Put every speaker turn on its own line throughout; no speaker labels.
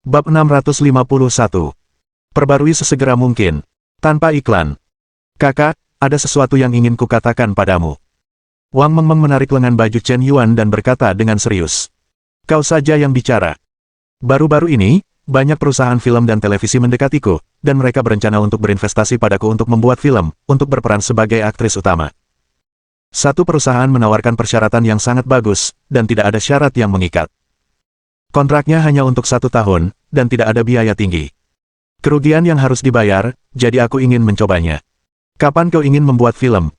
Bab 651. Perbarui sesegera mungkin. Tanpa iklan. Kakak, ada sesuatu yang ingin kukatakan padamu. Wang Mengmeng menarik lengan baju Chen Yuan dan berkata dengan serius. Kau saja yang bicara. Baru-baru ini, banyak perusahaan film dan televisi mendekatiku, dan mereka berencana untuk berinvestasi padaku untuk membuat film, untuk berperan sebagai aktris utama. Satu perusahaan menawarkan persyaratan yang sangat bagus, dan tidak ada syarat yang mengikat. Kontraknya hanya untuk 1 tahun, dan tidak ada biaya tinggi. Kerugian yang harus dibayar, jadi aku ingin mencobanya. Kapan kau ingin membuat film?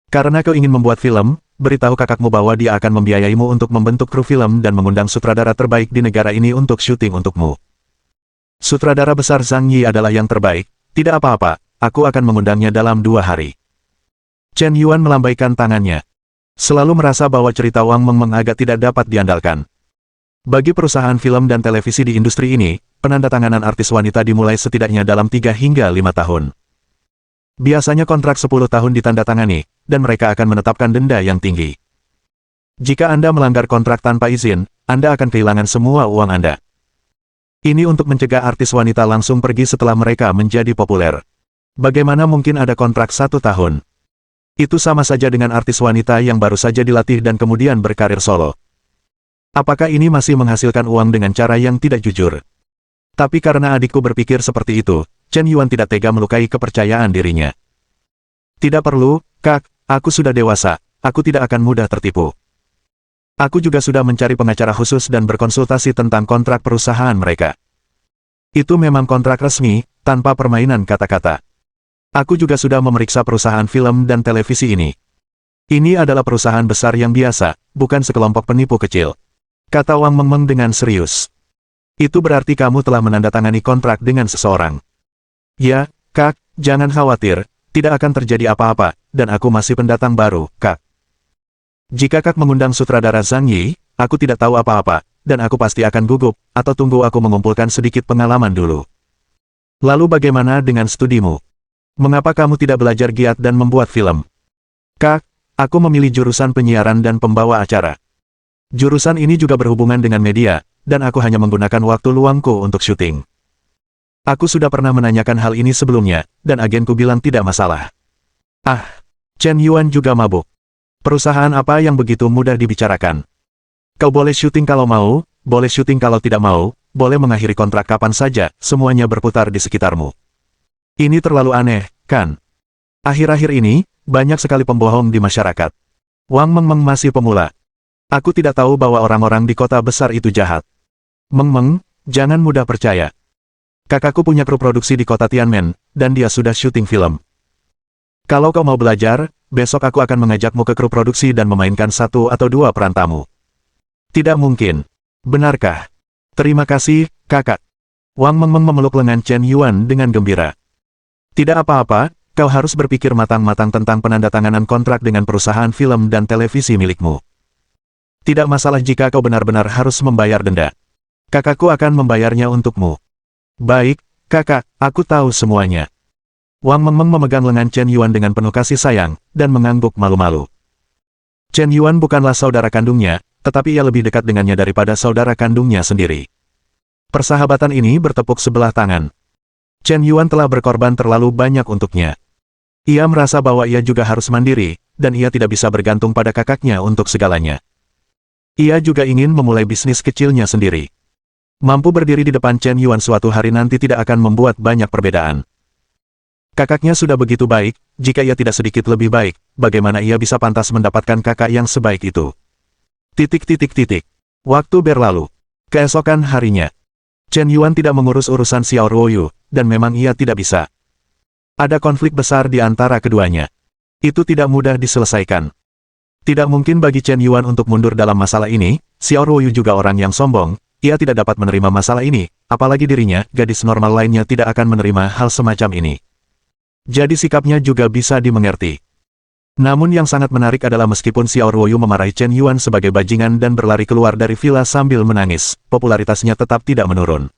Karena kau ingin membuat film, beritahu kakakmu bahwa dia akan membiayaimu untuk membentuk kru film dan mengundang sutradara terbaik di negara ini untuk syuting untukmu. Sutradara besar Zhang Yi adalah yang terbaik, tidak apa-apa, aku akan mengundangnya dalam 2 hari. Chen Yuan melambaikan tangannya. Selalu merasa bahwa cerita Wang Mengmeng agak tidak dapat diandalkan. Bagi perusahaan film dan televisi di industri ini, penandatanganan artis wanita dimulai setidaknya dalam 3 hingga 5 tahun. Biasanya kontrak 10 tahun ditandatangani, dan mereka akan menetapkan denda yang tinggi. Jika Anda melanggar kontrak tanpa izin, Anda akan kehilangan semua uang Anda. Ini untuk mencegah artis wanita langsung pergi setelah mereka menjadi populer. Bagaimana mungkin ada kontrak 1 tahun? Itu sama saja dengan artis wanita yang baru saja dilatih dan kemudian berkarir solo. Apakah ini masih menghasilkan uang dengan cara yang tidak jujur? Tapi karena adikku berpikir seperti itu, Chen Yuan tidak tega melukai kepercayaan dirinya. Tidak perlu, Kak, aku sudah dewasa, aku tidak akan mudah tertipu. Aku juga sudah mencari pengacara khusus dan berkonsultasi tentang kontrak perusahaan mereka. Itu memang kontrak resmi, tanpa permainan kata-kata. Aku juga sudah memeriksa perusahaan film dan televisi ini. Ini adalah perusahaan besar yang biasa, bukan sekelompok penipu kecil. Kata Wang Mengmeng dengan serius. Itu berarti kamu telah menandatangani kontrak dengan seseorang. Ya, Kak, jangan khawatir, tidak akan terjadi apa-apa, dan aku masih pendatang baru, Kak. Jika Kak mengundang sutradara Zhang Yi, aku tidak tahu apa-apa, dan aku pasti akan gugup, atau tunggu aku mengumpulkan sedikit pengalaman dulu. Lalu bagaimana dengan studimu? Mengapa kamu tidak belajar giat dan membuat film? Kak, aku memilih jurusan penyiaran dan pembawa acara. Jurusan ini juga berhubungan dengan media, dan aku hanya menggunakan waktu luangku untuk syuting. Aku sudah pernah menanyakan hal ini sebelumnya, dan agenku bilang tidak masalah. Ah, Chen Yuan juga mabuk. Perusahaan apa yang begitu mudah dibicarakan? Kau boleh syuting kalau mau, boleh syuting kalau tidak mau, boleh mengakhiri kontrak kapan saja, semuanya berputar di sekitarmu. Ini terlalu aneh, kan? Akhir-akhir ini, banyak sekali pembohong di masyarakat. Wang Mengmeng masih pemula. Aku tidak tahu bahwa orang-orang di kota besar itu jahat. Mengmeng, jangan mudah percaya. Kakakku punya kru produksi di kota Tianmen, dan dia sudah syuting film. Kalau kau mau belajar, besok aku akan mengajakmu ke kru produksi dan memainkan 1 atau 2 peran tamu. Tidak mungkin. Benarkah? Terima kasih, kakak. Wang Mengmeng memeluk lengan Chen Yuan dengan gembira. Tidak apa-apa, kau harus berpikir matang-matang tentang penandatanganan kontrak dengan perusahaan film dan televisi milikmu. Tidak masalah jika kau benar-benar harus membayar denda. Kakakku akan membayarnya untukmu. Baik, kakak, aku tahu semuanya. Wang Mengmeng memegang lengan Chen Yuan dengan penuh kasih sayang, dan mengangguk malu-malu. Chen Yuan bukanlah saudara kandungnya, tetapi ia lebih dekat dengannya daripada saudara kandungnya sendiri. Persahabatan ini bertepuk sebelah tangan. Chen Yuan telah berkorban terlalu banyak untuknya. Ia merasa bahwa ia juga harus mandiri, dan ia tidak bisa bergantung pada kakaknya untuk segalanya. Ia juga ingin memulai bisnis kecilnya sendiri. Mampu berdiri di depan Chen Yuan suatu hari nanti tidak akan membuat banyak perbedaan. Kakaknya sudah begitu baik, jika ia tidak sedikit lebih baik, bagaimana ia bisa pantas mendapatkan kakak yang sebaik itu? Waktu berlalu. Keesokan harinya. Chen Yuan tidak mengurus urusan Xiao Ruoyu, dan memang ia tidak bisa. Ada konflik besar di antara keduanya. Itu tidak mudah diselesaikan. Tidak mungkin bagi Chen Yuan untuk mundur dalam masalah ini, Xiao Ruoyu juga orang yang sombong, ia tidak dapat menerima masalah ini, apalagi dirinya, gadis normal lainnya tidak akan menerima hal semacam ini. Jadi sikapnya juga bisa dimengerti. Namun yang sangat menarik adalah meskipun Xiao Ruoyu memarahi Chen Yuan sebagai bajingan dan berlari keluar dari villa sambil menangis, popularitasnya tetap tidak menurun.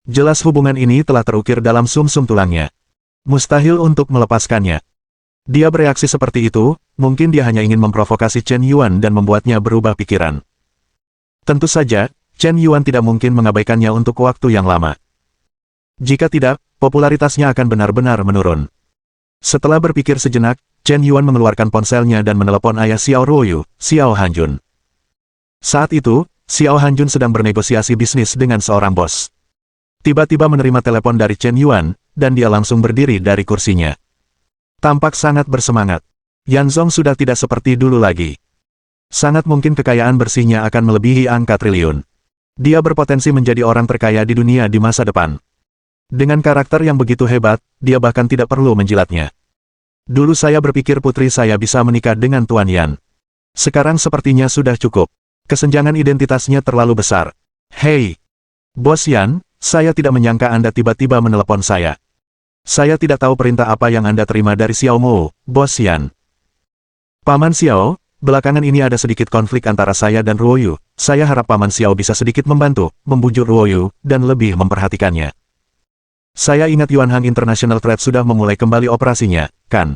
Jelas hubungan ini telah terukir dalam sumsum tulangnya. Mustahil untuk melepaskannya. Dia bereaksi seperti itu, mungkin dia hanya ingin memprovokasi Chen Yuan dan membuatnya berubah pikiran. Tentu saja, Chen Yuan tidak mungkin mengabaikannya untuk waktu yang lama. Jika tidak, popularitasnya akan benar-benar menurun. Setelah berpikir sejenak, Chen Yuan mengeluarkan ponselnya dan menelepon ayah Xiao Ruoyu, Xiao Hanjun. Saat itu, Xiao Hanjun sedang bernegosiasi bisnis dengan seorang bos. Tiba-tiba menerima telepon dari Chen Yuan, dan dia langsung berdiri dari kursinya. Tampak sangat bersemangat. Yanzong sudah tidak seperti dulu lagi. Sangat mungkin kekayaan bersihnya akan melebihi angka triliun. Dia berpotensi menjadi orang terkaya di dunia di masa depan. Dengan karakter yang begitu hebat, dia bahkan tidak perlu menjilatnya. Dulu saya berpikir putri saya bisa menikah dengan Tuan Yan. Sekarang sepertinya sudah cukup. Kesenjangan identitasnya terlalu besar. Hei, Bos Yan, saya tidak menyangka Anda tiba-tiba menelepon saya. Saya tidak tahu perintah apa yang Anda terima dari Xiao Mo, Bos Yan. Paman Xiao, belakangan ini ada sedikit konflik antara saya dan Ruoyu. Saya harap Paman Xiao bisa sedikit membantu, membujuk Ruoyu, dan lebih memperhatikannya. Saya ingat Yuanhang International Trade sudah memulai kembali operasinya, kan?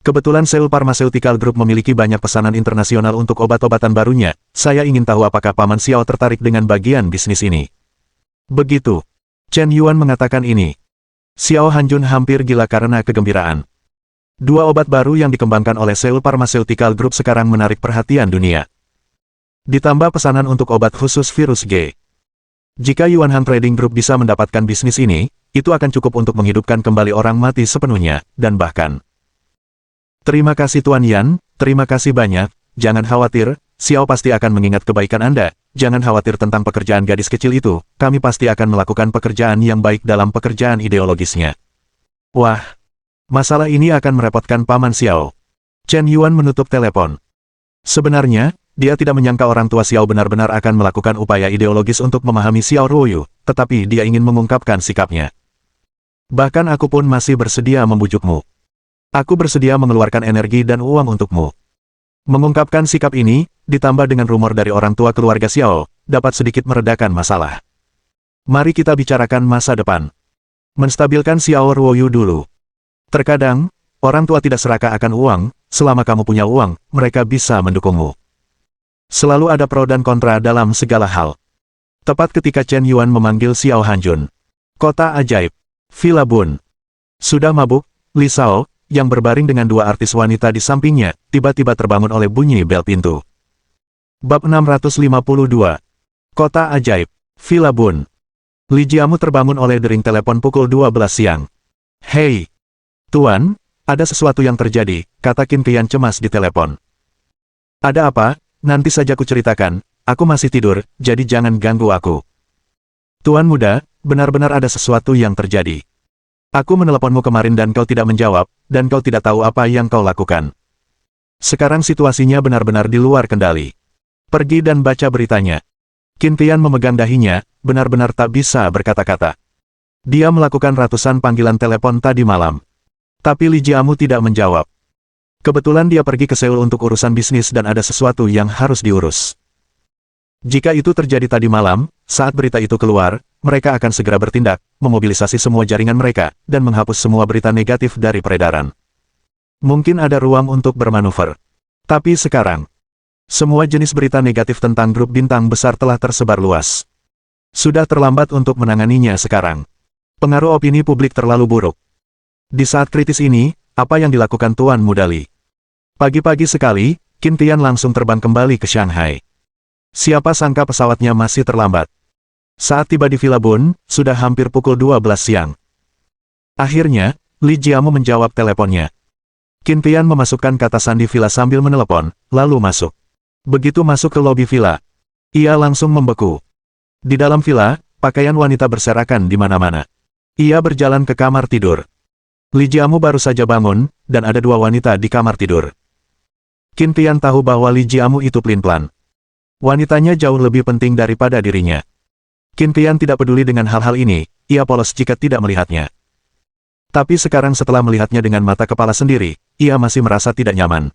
Kebetulan Seoul Pharmaceutical Group memiliki banyak pesanan internasional untuk obat-obatan barunya. Saya ingin tahu apakah Paman Xiao tertarik dengan bagian bisnis ini. Begitu. Chen Yuan mengatakan ini. Xiao Hanjun hampir gila karena kegembiraan. Dua obat baru yang dikembangkan oleh Seoul Pharmaceutical Group sekarang menarik perhatian dunia. Ditambah pesanan untuk obat khusus virus G. Jika Yuanhang Trading Group bisa mendapatkan bisnis ini, itu akan cukup untuk menghidupkan kembali orang mati sepenuhnya, dan bahkan. Terima kasih Tuan Yan, terima kasih banyak, jangan khawatir, Xiao pasti akan mengingat kebaikan Anda, jangan khawatir tentang pekerjaan gadis kecil itu, kami pasti akan melakukan pekerjaan yang baik dalam pekerjaan ideologisnya. Wah, masalah ini akan merepotkan Paman Xiao. Chen Yuan menutup telepon. Sebenarnya, dia tidak menyangka orang tua Xiao benar-benar akan melakukan upaya ideologis untuk memahami Xiao Ruoyu, tetapi dia ingin mengungkapkan sikapnya. Bahkan aku pun masih bersedia membujukmu. Aku bersedia mengeluarkan energi dan uang untukmu. Mengungkapkan sikap ini, ditambah dengan rumor dari orang tua keluarga Xiao, dapat sedikit meredakan masalah. Mari kita bicarakan masa depan. Menstabilkan Xiao Ruoyu dulu. Terkadang, orang tua tidak serakah akan uang, selama kamu punya uang, mereka bisa mendukungmu. Selalu ada pro dan kontra dalam segala hal. Tepat ketika Chen Yuan memanggil Xiao Hanjun. Kota ajaib. Villa Bun. Sudah mabuk, Li Shao, yang berbaring dengan dua artis wanita di sampingnya, tiba-tiba terbangun oleh bunyi bel pintu. Bab 652. Kota ajaib. Villa Bun. Li Jiamu terbangun oleh dering telepon pukul 12 siang. Hei, Tuan, ada sesuatu yang terjadi, kata Qin Qian cemas di telepon. Ada apa? Nanti saja ku ceritakan, aku masih tidur, jadi jangan ganggu aku. Tuan muda, benar-benar ada sesuatu yang terjadi. Aku meneleponmu kemarin dan kau tidak menjawab, dan kau tidak tahu apa yang kau lakukan. Sekarang situasinya benar-benar di luar kendali. Pergi dan baca beritanya. Qin Qian memegang dahinya, benar-benar tak bisa berkata-kata. Dia melakukan ratusan panggilan telepon tadi malam. Tapi Li Jiamu tidak menjawab. Kebetulan dia pergi ke Seoul untuk urusan bisnis dan ada sesuatu yang harus diurus. Jika itu terjadi tadi malam, saat berita itu keluar, mereka akan segera bertindak, memobilisasi semua jaringan mereka, dan menghapus semua berita negatif dari peredaran. Mungkin ada ruang untuk bermanuver. Tapi sekarang, semua jenis berita negatif tentang grup bintang besar telah tersebar luas. Sudah terlambat untuk menanganinya sekarang. Pengaruh opini publik terlalu buruk. Di saat kritis ini, apa yang dilakukan Tuan Muda Li? Pagi-pagi sekali, Qin Qian langsung terbang kembali ke Shanghai. Siapa sangka pesawatnya masih terlambat. Saat tiba di Villa Bun, sudah hampir pukul 12 siang. Akhirnya, Li Jiamu menjawab teleponnya. Qin Qian memasukkan kata sandi villa sambil menelepon, lalu masuk. Begitu masuk ke lobi villa, ia langsung membeku. Di dalam villa, pakaian wanita berserakan di mana-mana. Ia berjalan ke kamar tidur. Li Jiamu baru saja bangun, dan ada dua wanita di kamar tidur. Qin Qian tahu bahwa Li Jiamu itu pelin-pelan. Wanitanya jauh lebih penting daripada dirinya. Qin Qian tidak peduli dengan hal-hal ini, ia polos jika tidak melihatnya. Tapi sekarang setelah melihatnya dengan mata kepala sendiri, ia masih merasa tidak nyaman.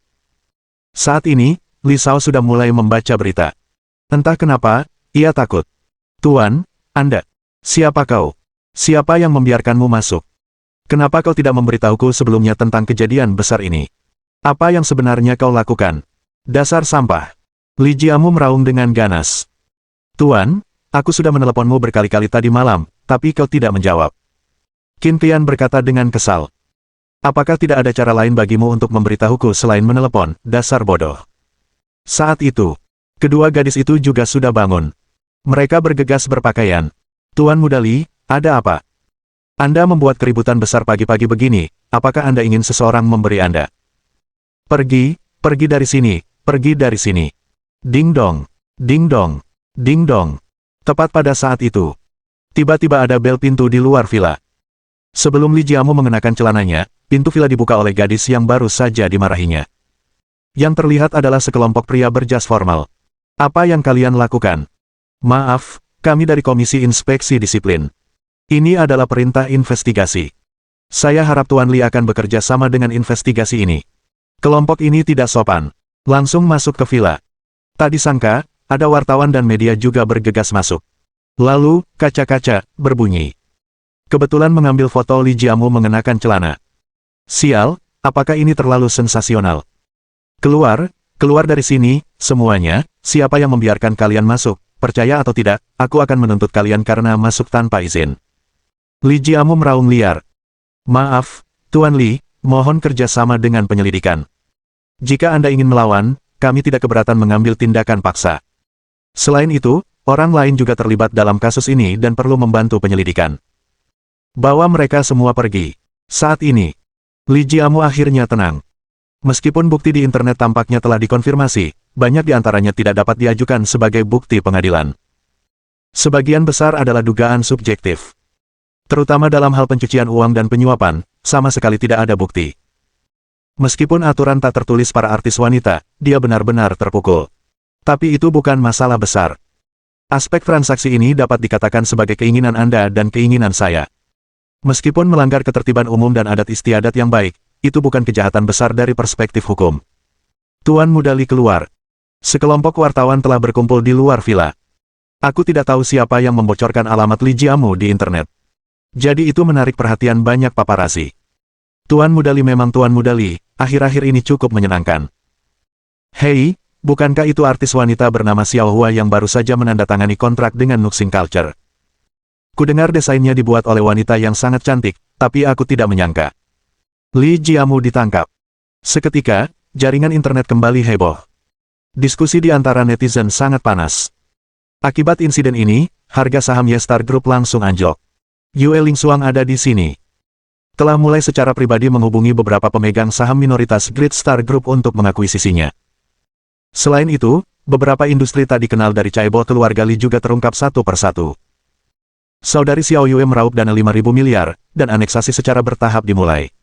Saat ini, Li Shao sudah mulai membaca berita. Entah kenapa, ia takut. Tuan, Anda. Siapa kau? Siapa yang membiarkanmu masuk? Kenapa kau tidak memberitahuku sebelumnya tentang kejadian besar ini? Apa yang sebenarnya kau lakukan? Dasar sampah. Li Jiamu meraung dengan ganas. Tuan, aku sudah meneleponmu berkali-kali tadi malam, tapi kau tidak menjawab. Qin Qian berkata dengan kesal. Apakah tidak ada cara lain bagimu untuk memberitahuku selain menelepon, dasar bodoh? Saat itu, kedua gadis itu juga sudah bangun. Mereka bergegas berpakaian. Tuan Muda Li, ada apa? Anda membuat keributan besar pagi-pagi begini, apakah Anda ingin seseorang memberi Anda? Pergi dari sini, pergi dari sini. Ding dong, ding dong. Ding dong. Tepat pada saat itu, tiba-tiba ada bel pintu di luar villa. Sebelum Li Jiamu mengenakan celananya, pintu villa dibuka oleh gadis yang baru saja dimarahinya. Yang terlihat adalah sekelompok pria berjas formal. Apa yang kalian lakukan? Maaf, kami dari Komisi Inspeksi Disiplin. Ini adalah perintah investigasi. Saya harap Tuan Li akan bekerja sama dengan investigasi ini. Kelompok ini tidak sopan. Langsung masuk ke villa. Tak disangka, ada wartawan dan media juga bergegas masuk. Lalu, kaca-kaca berbunyi. Kebetulan mengambil foto Li Jiamu mengenakan celana. Sial, apakah ini terlalu sensasional? Keluar dari sini, semuanya, siapa yang membiarkan kalian masuk, percaya atau tidak, aku akan menuntut kalian karena masuk tanpa izin. Li Jiamu meraung liar. Maaf, Tuan Li, mohon kerjasama dengan penyelidikan. Jika Anda ingin melawan, kami tidak keberatan mengambil tindakan paksa. Selain itu, orang lain juga terlibat dalam kasus ini dan perlu membantu penyelidikan. Bawa mereka semua pergi. Saat ini, Li Jiamu akhirnya tenang. Meskipun bukti di internet tampaknya telah dikonfirmasi, banyak di antaranya tidak dapat diajukan sebagai bukti pengadilan. Sebagian besar adalah dugaan subjektif. Terutama dalam hal pencucian uang dan penyuapan, sama sekali tidak ada bukti. Meskipun aturan tak tertulis para artis wanita, dia benar-benar terpukul. Tapi itu bukan masalah besar. Aspek transaksi ini dapat dikatakan sebagai keinginan Anda dan keinginan saya. Meskipun melanggar ketertiban umum dan adat istiadat yang baik, itu bukan kejahatan besar dari perspektif hukum. Tuan Muda Li keluar. Sekelompok wartawan telah berkumpul di luar villa. Aku tidak tahu siapa yang membocorkan alamat Li Jiamu di internet. Jadi itu menarik perhatian banyak paparazzi. Tuan Muda Li memang Tuan Muda Li, akhir-akhir ini cukup menyenangkan. Hei, bukankah itu artis wanita bernama Xiao Hua yang baru saja menandatangani kontrak dengan Nuxing Culture? Kudengar desainnya dibuat oleh wanita yang sangat cantik, tapi aku tidak menyangka. Li Jiamu ditangkap. Seketika, jaringan internet kembali heboh. Diskusi di antara netizen sangat panas. Akibat insiden ini, harga saham Ye-Star Group langsung anjlok. Yue Lingxuang ada di sini. Telah mulai secara pribadi menghubungi beberapa pemegang saham minoritas Great Star Group untuk mengakuisisinya. Selain itu, beberapa industri tak dikenal dari Caebo keluarga Li juga terungkap satu persatu. Saudari Xiao Yue meraup dana 5.000 miliar, dan aneksasi secara bertahap dimulai.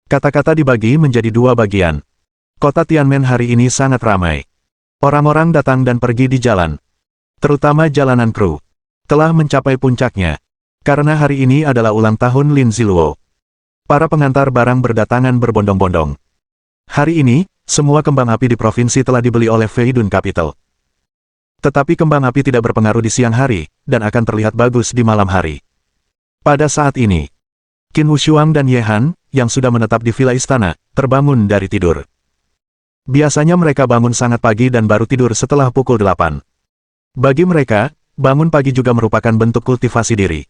Kata-kata dibagi menjadi dua bagian. Kota Tianmen hari ini sangat ramai. Orang-orang datang dan pergi di jalan. Terutama jalanan kru. Telah mencapai puncaknya. Karena hari ini adalah ulang tahun Lin Ziluo. Para pengantar barang berdatangan berbondong-bondong. Hari ini, semua kembang api di provinsi telah dibeli oleh Feidun Capital. Tetapi kembang api tidak berpengaruh di siang hari, dan akan terlihat bagus di malam hari. Pada saat ini, Qin Wushuang dan Ye Han, yang sudah menetap di villa istana, terbangun dari tidur. Biasanya mereka bangun sangat pagi dan baru tidur setelah pukul 8. Bagi mereka, bangun pagi juga merupakan bentuk kultivasi diri.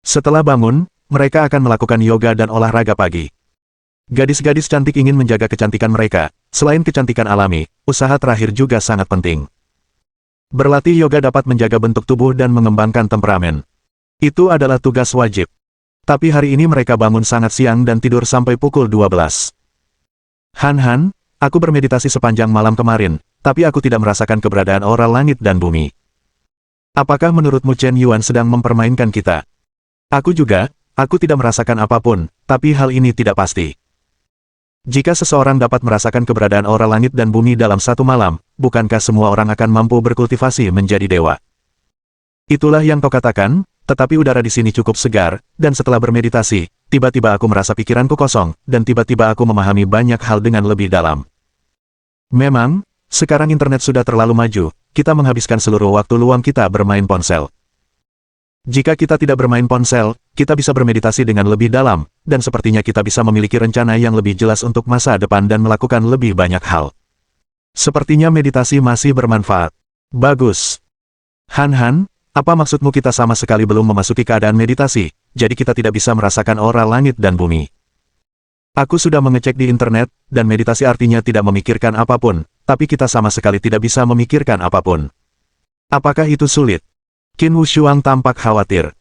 Setelah bangun, mereka akan melakukan yoga dan olahraga pagi. Gadis-gadis cantik ingin menjaga kecantikan mereka, selain kecantikan alami, usaha terakhir juga sangat penting. Berlatih yoga dapat menjaga bentuk tubuh dan mengembangkan temperamen. Itu adalah tugas wajib. Tapi hari ini mereka bangun sangat siang dan tidur sampai pukul 12. Han, aku bermeditasi sepanjang malam kemarin, tapi aku tidak merasakan keberadaan aura langit dan bumi. Apakah menurutmu Chen Yuan sedang mempermainkan kita? Aku juga, aku tidak merasakan apapun, tapi hal ini tidak pasti. Jika seseorang dapat merasakan keberadaan aura langit dan bumi dalam satu malam, bukankah semua orang akan mampu berkultivasi menjadi dewa? Itulah yang kau katakan, tetapi udara di sini cukup segar, dan setelah bermeditasi, tiba-tiba aku merasa pikiranku kosong, dan tiba-tiba aku memahami banyak hal dengan lebih dalam. Memang, sekarang internet sudah terlalu maju, kita menghabiskan seluruh waktu luang kita bermain ponsel. Jika kita tidak bermain ponsel, kita bisa bermeditasi dengan lebih dalam, dan sepertinya kita bisa memiliki rencana yang lebih jelas untuk masa depan dan melakukan lebih banyak hal. Sepertinya meditasi masih bermanfaat. Bagus. Han, apa maksudmu kita sama sekali belum memasuki keadaan meditasi, jadi kita tidak bisa merasakan aura langit dan bumi? Aku sudah mengecek di internet, dan meditasi artinya tidak memikirkan apapun, tapi kita sama sekali tidak bisa memikirkan apapun. Apakah itu sulit? Qin Wushuang tampak khawatir.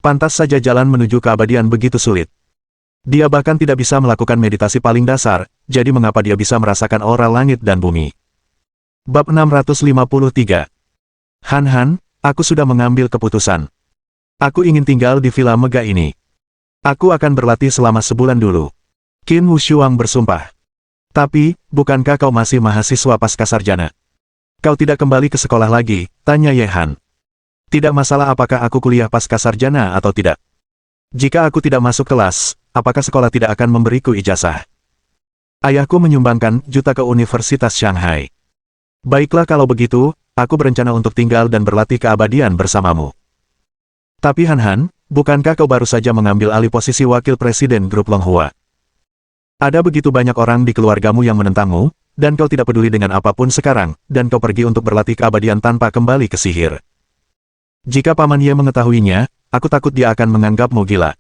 Pantas saja jalan menuju keabadian begitu sulit. Dia bahkan tidak bisa melakukan meditasi paling dasar, jadi mengapa dia bisa merasakan aura langit dan bumi? Bab 653. Han, aku sudah mengambil keputusan. Aku ingin tinggal di villa megah ini. Aku akan berlatih selama sebulan dulu. Qin Wushuang bersumpah. Tapi, bukankah kau masih mahasiswa pascasarjana? Kau tidak kembali ke sekolah lagi, tanya Ye Han. Tidak masalah apakah aku kuliah pascasarjana atau tidak. Jika aku tidak masuk kelas, apakah sekolah tidak akan memberiku ijazah? Ayahku menyumbangkan juta ke Universitas Shanghai. Baiklah kalau begitu, aku berencana untuk tinggal dan berlatih keabadian bersamamu. Tapi Han, bukankah kau baru saja mengambil alih posisi wakil presiden grup Longhua? Ada begitu banyak orang di keluargamu yang menentangmu, dan kau tidak peduli dengan apapun sekarang, dan kau pergi untuk berlatih keabadian tanpa kembali ke sihir. Jika Paman Ye mengetahuinya, aku takut dia akan menganggapmu gila.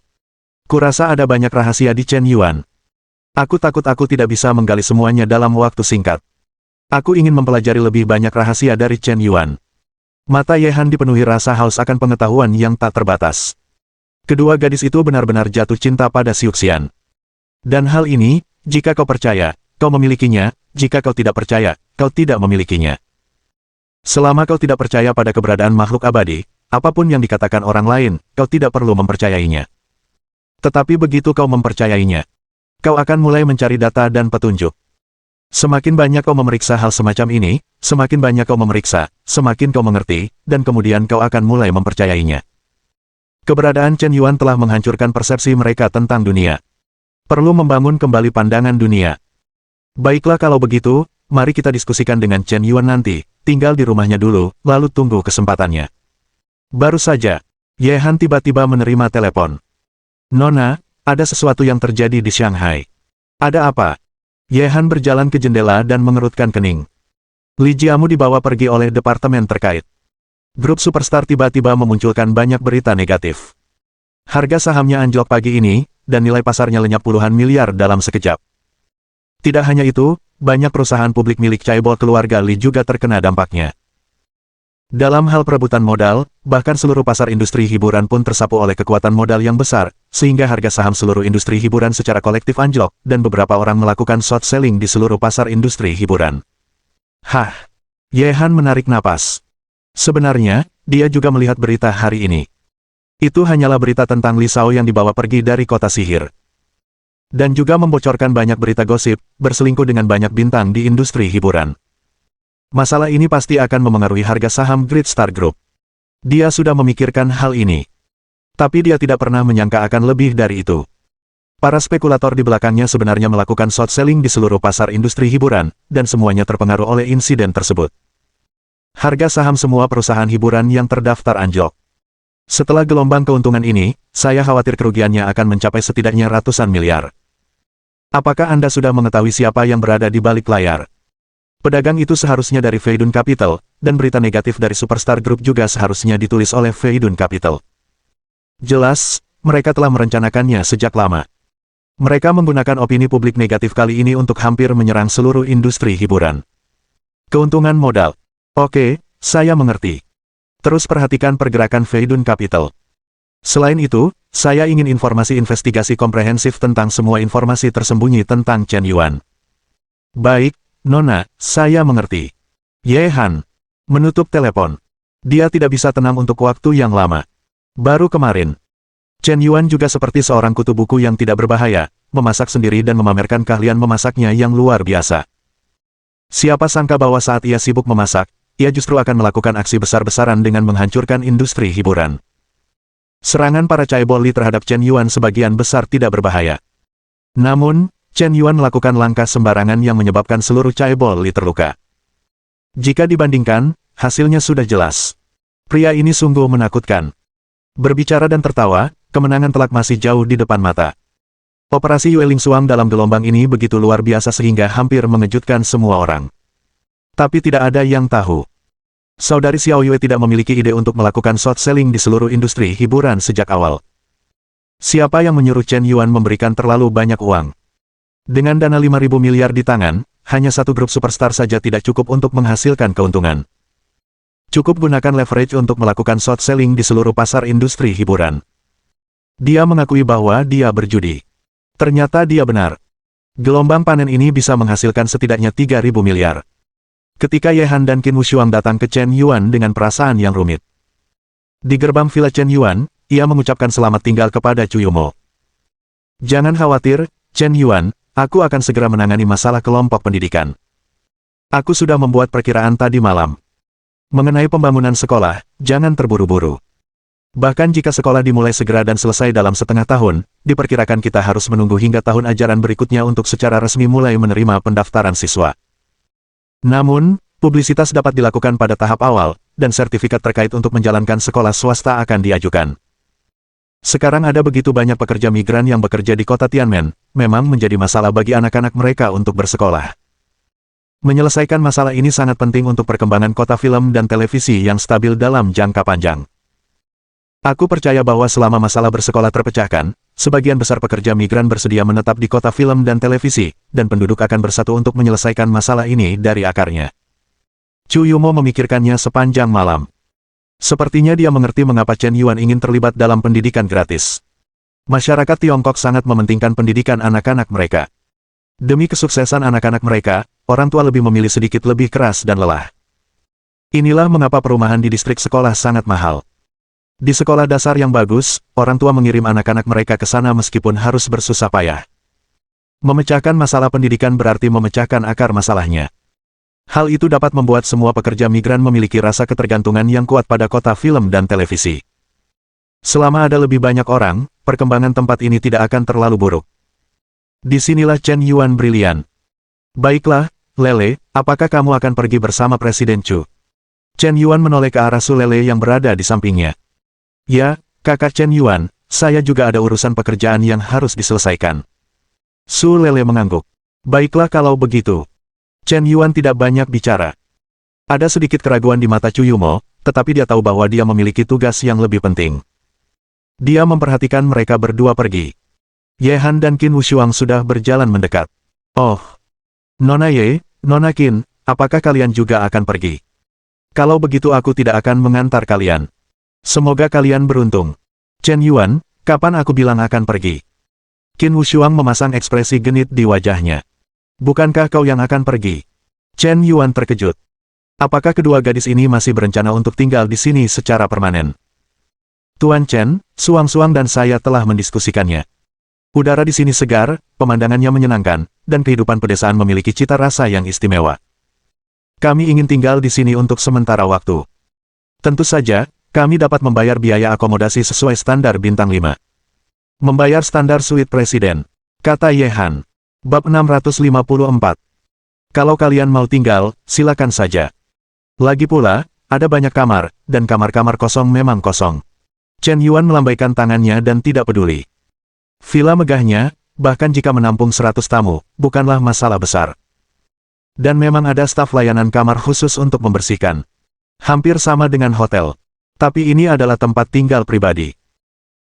Kurasa ada banyak rahasia di Chen Yuan. Aku takut aku tidak bisa menggali semuanya dalam waktu singkat. Aku ingin mempelajari lebih banyak rahasia dari Chen Yuan. Mata Ye Han dipenuhi rasa haus akan pengetahuan yang tak terbatas. Kedua gadis itu benar-benar jatuh cinta pada Xiuxian. Dan hal ini, jika kau percaya, kau memilikinya, jika kau tidak percaya, kau tidak memilikinya. Selama kau tidak percaya pada keberadaan makhluk abadi, apapun yang dikatakan orang lain, kau tidak perlu mempercayainya. Tetapi begitu kau mempercayainya, kau akan mulai mencari data dan petunjuk. Semakin banyak kau memeriksa hal semacam ini, semakin banyak kau memeriksa, semakin kau mengerti, dan kemudian kau akan mulai mempercayainya. Keberadaan Chen Yuan telah menghancurkan persepsi mereka tentang dunia. Perlu membangun kembali pandangan dunia. Baiklah kalau begitu, mari kita diskusikan dengan Chen Yuan nanti, tinggal di rumahnya dulu, lalu tunggu kesempatannya. Baru saja, Ye Han tiba-tiba menerima telepon. Nona, ada sesuatu yang terjadi di Shanghai. Ada apa? Ye Han berjalan ke jendela dan mengerutkan kening. Li Jiamu dibawa pergi oleh departemen terkait. Grup superstar tiba-tiba memunculkan banyak berita negatif. Harga sahamnya anjlok pagi ini, dan nilai pasarnya lenyap puluhan miliar dalam sekejap. Tidak hanya itu, banyak perusahaan publik milik Chaebol keluarga Li juga terkena dampaknya. Dalam hal perebutan modal, bahkan seluruh pasar industri hiburan pun tersapu oleh kekuatan modal yang besar, sehingga harga saham seluruh industri hiburan secara kolektif anjlok, dan beberapa orang melakukan short selling di seluruh pasar industri hiburan. Hah! Ye Han menarik napas. Sebenarnya, dia juga melihat berita hari ini. Itu hanyalah berita tentang Li Shao yang dibawa pergi dari kota sihir. Dan juga membocorkan banyak berita gosip, berselingkuh dengan banyak bintang di industri hiburan. Masalah ini pasti akan memengaruhi harga saham Great Star Group. Dia sudah memikirkan hal ini. Tapi dia tidak pernah menyangka akan lebih dari itu. Para spekulator di belakangnya sebenarnya melakukan short selling di seluruh pasar industri hiburan, dan semuanya terpengaruh oleh insiden tersebut. Harga saham semua perusahaan hiburan yang terdaftar anjlok. Setelah gelombang keuntungan ini, saya khawatir kerugiannya akan mencapai setidaknya ratusan miliar. Apakah Anda sudah mengetahui siapa yang berada di balik layar? Pedagang itu seharusnya dari Feidun Capital, dan berita negatif dari Superstar Group juga seharusnya ditulis oleh Feidun Capital. Jelas, mereka telah merencanakannya sejak lama. Mereka menggunakan opini publik negatif kali ini untuk hampir menyerang seluruh industri hiburan. Keuntungan modal. Oke, saya mengerti. Terus perhatikan pergerakan Feidun Capital. Selain itu, saya ingin informasi investigasi komprehensif tentang semua informasi tersembunyi tentang Chen Yuan. Baik, Nona, saya mengerti. Ye Han menutup telepon. Dia tidak bisa tenang untuk waktu yang lama. Baru kemarin, Chen Yuan juga seperti seorang kutu buku yang tidak berbahaya, memasak sendiri dan memamerkan keahlian memasaknya yang luar biasa. Siapa sangka bahwa saat ia sibuk memasak, ia justru akan melakukan aksi besar-besaran dengan menghancurkan industri hiburan. Serangan para Chaebol Li terhadap Chen Yuan sebagian besar tidak berbahaya. Namun, Chen Yuan melakukan langkah sembarangan yang menyebabkan seluruh Chaebol Li terluka. Jika dibandingkan, hasilnya sudah jelas. Pria ini sungguh menakutkan. Berbicara dan tertawa, kemenangan telak masih jauh di depan mata. Operasi Yue Ling Xuang dalam gelombang ini begitu luar biasa sehingga hampir mengejutkan semua orang. Tapi tidak ada yang tahu. Saudari Xiao Yue tidak memiliki ide untuk melakukan short selling di seluruh industri hiburan sejak awal. Siapa yang menyuruh Chen Yuan memberikan terlalu banyak uang? Dengan dana 5.000 miliar di tangan, hanya satu grup superstar saja tidak cukup untuk menghasilkan keuntungan. Cukup gunakan leverage untuk melakukan short selling di seluruh pasar industri hiburan. Dia mengakui bahwa dia berjudi. Ternyata dia benar. Gelombang panen ini bisa menghasilkan setidaknya 3.000 miliar. Ketika Ye Han dan Qin Wushuang datang ke Chen Yuan dengan perasaan yang rumit. Di gerbang villa Chen Yuan, ia mengucapkan selamat tinggal kepada Chu Yumo. Jangan khawatir, Chen Yuan, aku akan segera menangani masalah kelompok pendidikan. Aku sudah membuat perkiraan tadi malam. Mengenai pembangunan sekolah, jangan terburu-buru. Bahkan jika sekolah dimulai segera dan selesai dalam setengah tahun, diperkirakan kita harus menunggu hingga tahun ajaran berikutnya untuk secara resmi mulai menerima pendaftaran siswa. Namun, publisitas dapat dilakukan pada tahap awal, dan sertifikat terkait untuk menjalankan sekolah swasta akan diajukan. Sekarang ada begitu banyak pekerja migran yang bekerja di kota Tianmen, memang menjadi masalah bagi anak-anak mereka untuk bersekolah. Menyelesaikan masalah ini sangat penting untuk perkembangan kota film dan televisi yang stabil dalam jangka panjang. Aku percaya bahwa selama masalah bersekolah terpecahkan, sebagian besar pekerja migran bersedia menetap di kota film dan televisi, dan penduduk akan bersatu untuk menyelesaikan masalah ini dari akarnya. Chu Yumo memikirkannya sepanjang malam. Sepertinya dia mengerti mengapa Chen Yuan ingin terlibat dalam pendidikan gratis. Masyarakat Tiongkok sangat mementingkan pendidikan anak-anak mereka. Demi kesuksesan anak-anak mereka, orang tua lebih memilih sedikit lebih keras dan lelah. Inilah mengapa perumahan di distrik sekolah sangat mahal. Di sekolah dasar yang bagus, orang tua mengirim anak-anak mereka ke sana meskipun harus bersusah payah. Memecahkan masalah pendidikan berarti memecahkan akar masalahnya. Hal itu dapat membuat semua pekerja migran memiliki rasa ketergantungan yang kuat pada kota film dan televisi. Selama ada lebih banyak orang, perkembangan tempat ini tidak akan terlalu buruk. Disinilah Chen Yuan brilian. Baiklah, Lele, apakah kamu akan pergi bersama Presiden Chu? Chen Yuan menoleh ke arah Su Lele yang berada di sampingnya. Ya, kakak Chen Yuan, saya juga ada urusan pekerjaan yang harus diselesaikan. Su Lele mengangguk. Baiklah kalau begitu. Chen Yuan tidak banyak bicara. Ada sedikit keraguan di mata Chu Yumo, tetapi dia tahu bahwa dia memiliki tugas yang lebih penting. Dia memperhatikan mereka berdua pergi. Ye Han dan Qin Wushuang sudah berjalan mendekat. Oh, Nona Ye, Nona Qin, apakah kalian juga akan pergi? Kalau begitu aku tidak akan mengantar kalian. Semoga kalian beruntung. Chen Yuan, kapan aku bilang akan pergi? Qin Wushuang memasang ekspresi genit di wajahnya. Bukankah kau yang akan pergi? Chen Yuan terkejut. Apakah kedua gadis ini masih berencana untuk tinggal di sini secara permanen? Tuan Chen, Suang-Suang dan saya telah mendiskusikannya. Udara di sini segar, pemandangannya menyenangkan, dan kehidupan pedesaan memiliki cita rasa yang istimewa. Kami ingin tinggal di sini untuk sementara waktu. Tentu saja, kami dapat membayar biaya akomodasi sesuai standar bintang 5. Membayar standar suite presiden, kata Ye Han. Bab 654. Kalau kalian mau tinggal, silakan saja. Lagi pula, ada banyak kamar, dan kamar-kamar kosong memang kosong. Chen Yuan melambaikan tangannya dan tidak peduli. Villa megahnya, bahkan jika menampung 100 tamu, bukanlah masalah besar. Dan memang ada staf layanan kamar khusus untuk membersihkan. Hampir sama dengan hotel. Tapi ini adalah tempat tinggal pribadi.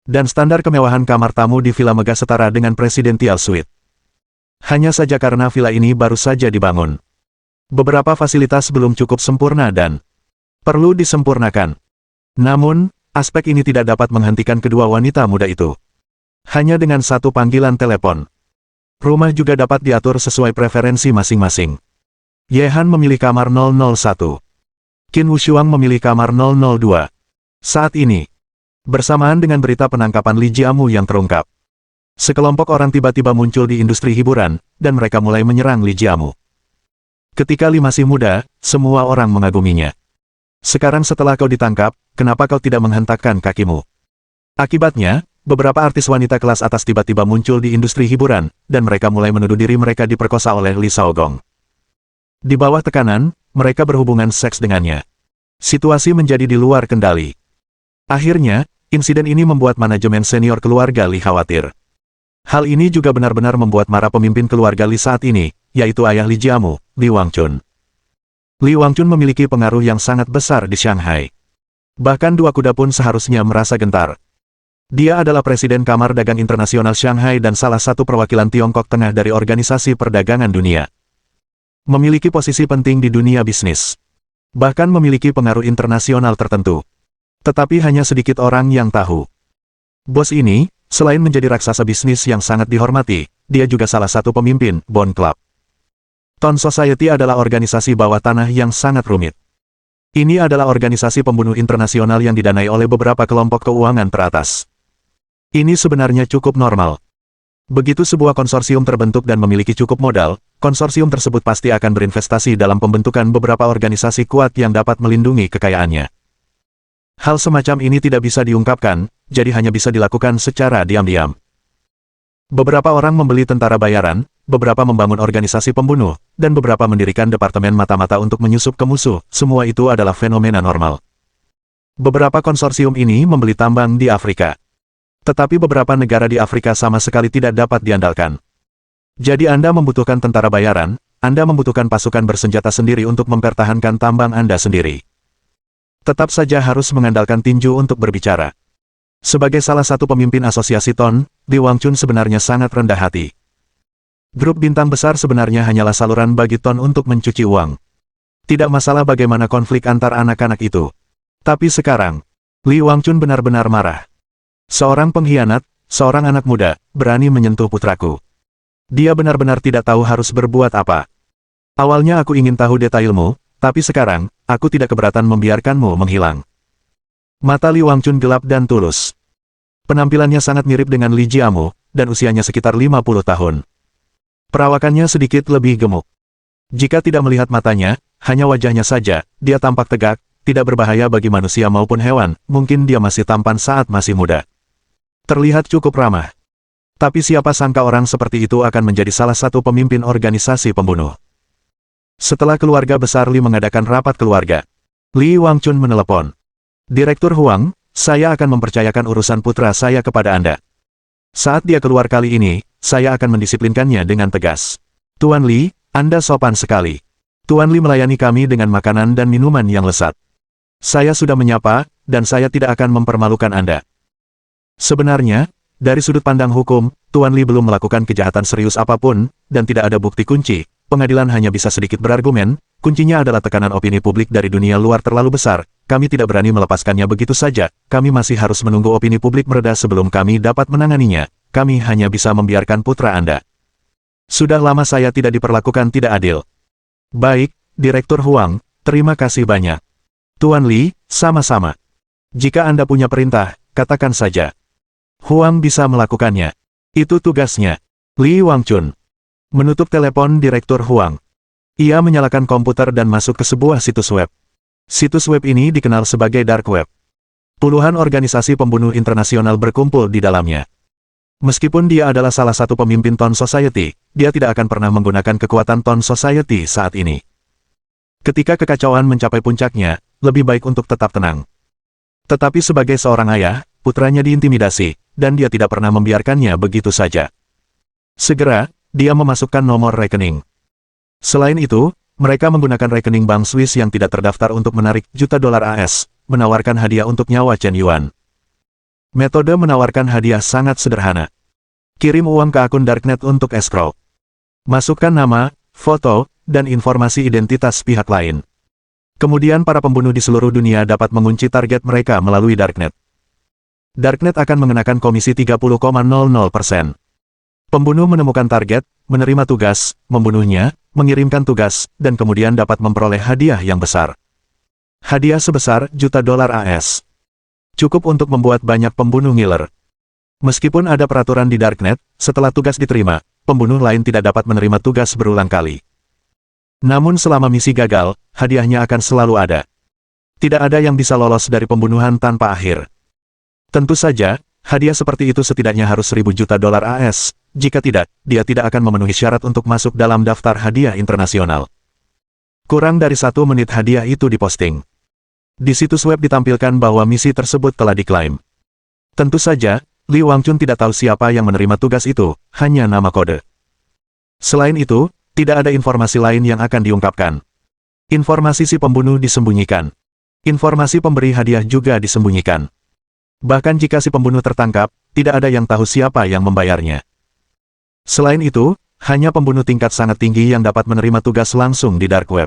Dan standar kemewahan kamar tamu di villa megah setara dengan Presidential Suite. Hanya saja karena villa ini baru saja dibangun. Beberapa fasilitas belum cukup sempurna dan perlu disempurnakan. Namun, aspek ini tidak dapat menghentikan kedua wanita muda itu. Hanya dengan satu panggilan telepon. Rumah juga dapat diatur sesuai preferensi masing-masing. Ye Han memilih kamar 001. Qin Wushuang memilih kamar 002. Saat ini, bersamaan dengan berita penangkapan Li Jiamu yang terungkap, sekelompok orang tiba-tiba muncul di industri hiburan, dan mereka mulai menyerang Li Jiamu. Ketika Li masih muda, semua orang mengaguminya. Sekarang setelah kau ditangkap, kenapa kau tidak menghentakkan kakimu? Akibatnya, beberapa artis wanita kelas atas tiba-tiba muncul di industri hiburan, dan mereka mulai menuduh diri mereka diperkosa oleh Li Shaogong. Di bawah tekanan, mereka berhubungan seks dengannya. Situasi menjadi di luar kendali. Akhirnya, insiden ini membuat manajemen senior keluarga Li khawatir. Hal ini juga benar-benar membuat marah pemimpin keluarga Li saat ini, yaitu ayah Li Jiamu, Li Wangchun. Li Wangchun memiliki pengaruh yang sangat besar di Shanghai. Bahkan dua kuda pun seharusnya merasa gentar. Dia adalah Presiden Kamar Dagang Internasional Shanghai dan salah satu perwakilan Tiongkok Tengah dari Organisasi Perdagangan Dunia. Memiliki posisi penting di dunia bisnis. Bahkan memiliki pengaruh internasional tertentu. Tetapi hanya sedikit orang yang tahu. Bos ini, selain menjadi raksasa bisnis yang sangat dihormati, dia juga salah satu pemimpin Bond Club. Ton Society adalah organisasi bawah tanah yang sangat rumit. Ini adalah organisasi pembunuh internasional yang didanai oleh beberapa kelompok keuangan teratas. Ini sebenarnya cukup normal. Begitu sebuah konsorsium terbentuk dan memiliki cukup modal, konsorsium tersebut pasti akan berinvestasi dalam pembentukan beberapa organisasi kuat yang dapat melindungi kekayaannya. Hal semacam ini tidak bisa diungkapkan, jadi hanya bisa dilakukan secara diam-diam. Beberapa orang membeli tentara bayaran, beberapa membangun organisasi pembunuh, dan beberapa mendirikan departemen mata-mata untuk menyusup ke musuh. Semua itu adalah fenomena normal. Beberapa konsorsium ini membeli tambang di Afrika. Tetapi beberapa negara di Afrika sama sekali tidak dapat diandalkan. Jadi Anda membutuhkan tentara bayaran, Anda membutuhkan pasukan bersenjata sendiri untuk mempertahankan tambang Anda sendiri. Tetap saja harus mengandalkan tinju untuk berbicara. Sebagai salah satu pemimpin asosiasi Ton, Li Wangchun sebenarnya sangat rendah hati. Grup bintang besar sebenarnya hanyalah saluran bagi Ton untuk mencuci uang. Tidak masalah bagaimana konflik antar anak-anak itu. Tapi sekarang, Li Wangchun benar-benar marah. Seorang pengkhianat, seorang anak muda, berani menyentuh putraku. Dia benar-benar tidak tahu harus berbuat apa. Awalnya aku ingin tahu detailmu, tapi sekarang, aku tidak keberatan membiarkanmu menghilang. Mata Li Wangchun gelap dan tulus. Penampilannya sangat mirip dengan Li Jiamu, dan usianya sekitar 50 tahun. Perawakannya sedikit lebih gemuk. Jika tidak melihat matanya, hanya wajahnya saja, dia tampak tegak, tidak berbahaya bagi manusia maupun hewan, mungkin dia masih tampan saat masih muda. Terlihat cukup ramah. Tapi siapa sangka orang seperti itu akan menjadi salah satu pemimpin organisasi pembunuh. Setelah keluarga besar Li mengadakan rapat keluarga, Li Wangchun menelepon. Direktur Huang, saya akan mempercayakan urusan putra saya kepada Anda. Saat dia keluar kali ini, saya akan mendisiplinkannya dengan tegas. Tuan Li, Anda sopan sekali. Tuan Li melayani kami dengan makanan dan minuman yang lezat. Saya sudah menyapa, dan saya tidak akan mempermalukan Anda. Sebenarnya, dari sudut pandang hukum, Tuan Li belum melakukan kejahatan serius apapun, dan tidak ada bukti kunci. Pengadilan hanya bisa sedikit berargumen, kuncinya adalah tekanan opini publik dari dunia luar terlalu besar. Kami tidak berani melepaskannya begitu saja, kami masih harus menunggu opini publik mereda sebelum kami dapat menanganinya. Kami hanya bisa membiarkan putra Anda. Sudah lama saya tidak diperlakukan tidak adil. Baik, Direktur Huang, terima kasih banyak. Tuan Li, sama-sama. Jika Anda punya perintah, katakan saja. Huang bisa melakukannya. Itu tugasnya. Li Wangchun menutup telepon Direktur Huang. Ia menyalakan komputer dan masuk ke sebuah situs web. Situs web ini dikenal sebagai Dark Web. Puluhan organisasi pembunuh internasional berkumpul di dalamnya. Meskipun dia adalah salah satu pemimpin Ton Society, dia tidak akan pernah menggunakan kekuatan Ton Society saat ini. Ketika kekacauan mencapai puncaknya, lebih baik untuk tetap tenang. Tetapi sebagai seorang ayah, putranya diintimidasi, dan dia tidak pernah membiarkannya begitu saja. Segera, dia memasukkan nomor rekening. Selain itu, mereka menggunakan rekening bank Swiss yang tidak terdaftar untuk menarik juta dolar AS, menawarkan hadiah untuk nyawa Chen Yuan. Metode menawarkan hadiah sangat sederhana. Kirim uang ke akun Darknet untuk escrow. Masukkan nama, foto, dan informasi identitas pihak lain. Kemudian para pembunuh di seluruh dunia dapat mengunci target mereka melalui Darknet. Darknet akan mengenakan komisi 30,00%. Pembunuh menemukan target, menerima tugas, membunuhnya, mengirimkan tugas, dan kemudian dapat memperoleh hadiah yang besar. Hadiah sebesar juta dolar AS. Cukup untuk membuat banyak pembunuh ngiler. Meskipun ada peraturan di Darknet, setelah tugas diterima, pembunuh lain tidak dapat menerima tugas berulang kali. Namun selama misi gagal, hadiahnya akan selalu ada. Tidak ada yang bisa lolos dari pembunuhan tanpa akhir. Tentu saja, hadiah seperti itu setidaknya harus 1.000 juta dolar AS. Jika tidak, dia tidak akan memenuhi syarat untuk masuk dalam daftar hadiah internasional. Kurang dari 1 menit hadiah itu diposting. Di situs web ditampilkan bahwa misi tersebut telah diklaim. Tentu saja, Li Wangchun tidak tahu siapa yang menerima tugas itu, hanya nama kode. Selain itu, tidak ada informasi lain yang akan diungkapkan. Informasi si pembunuh disembunyikan. Informasi pemberi hadiah juga disembunyikan. Bahkan jika si pembunuh tertangkap, tidak ada yang tahu siapa yang membayarnya. Selain itu, hanya pembunuh tingkat sangat tinggi yang dapat menerima tugas langsung di Dark Web.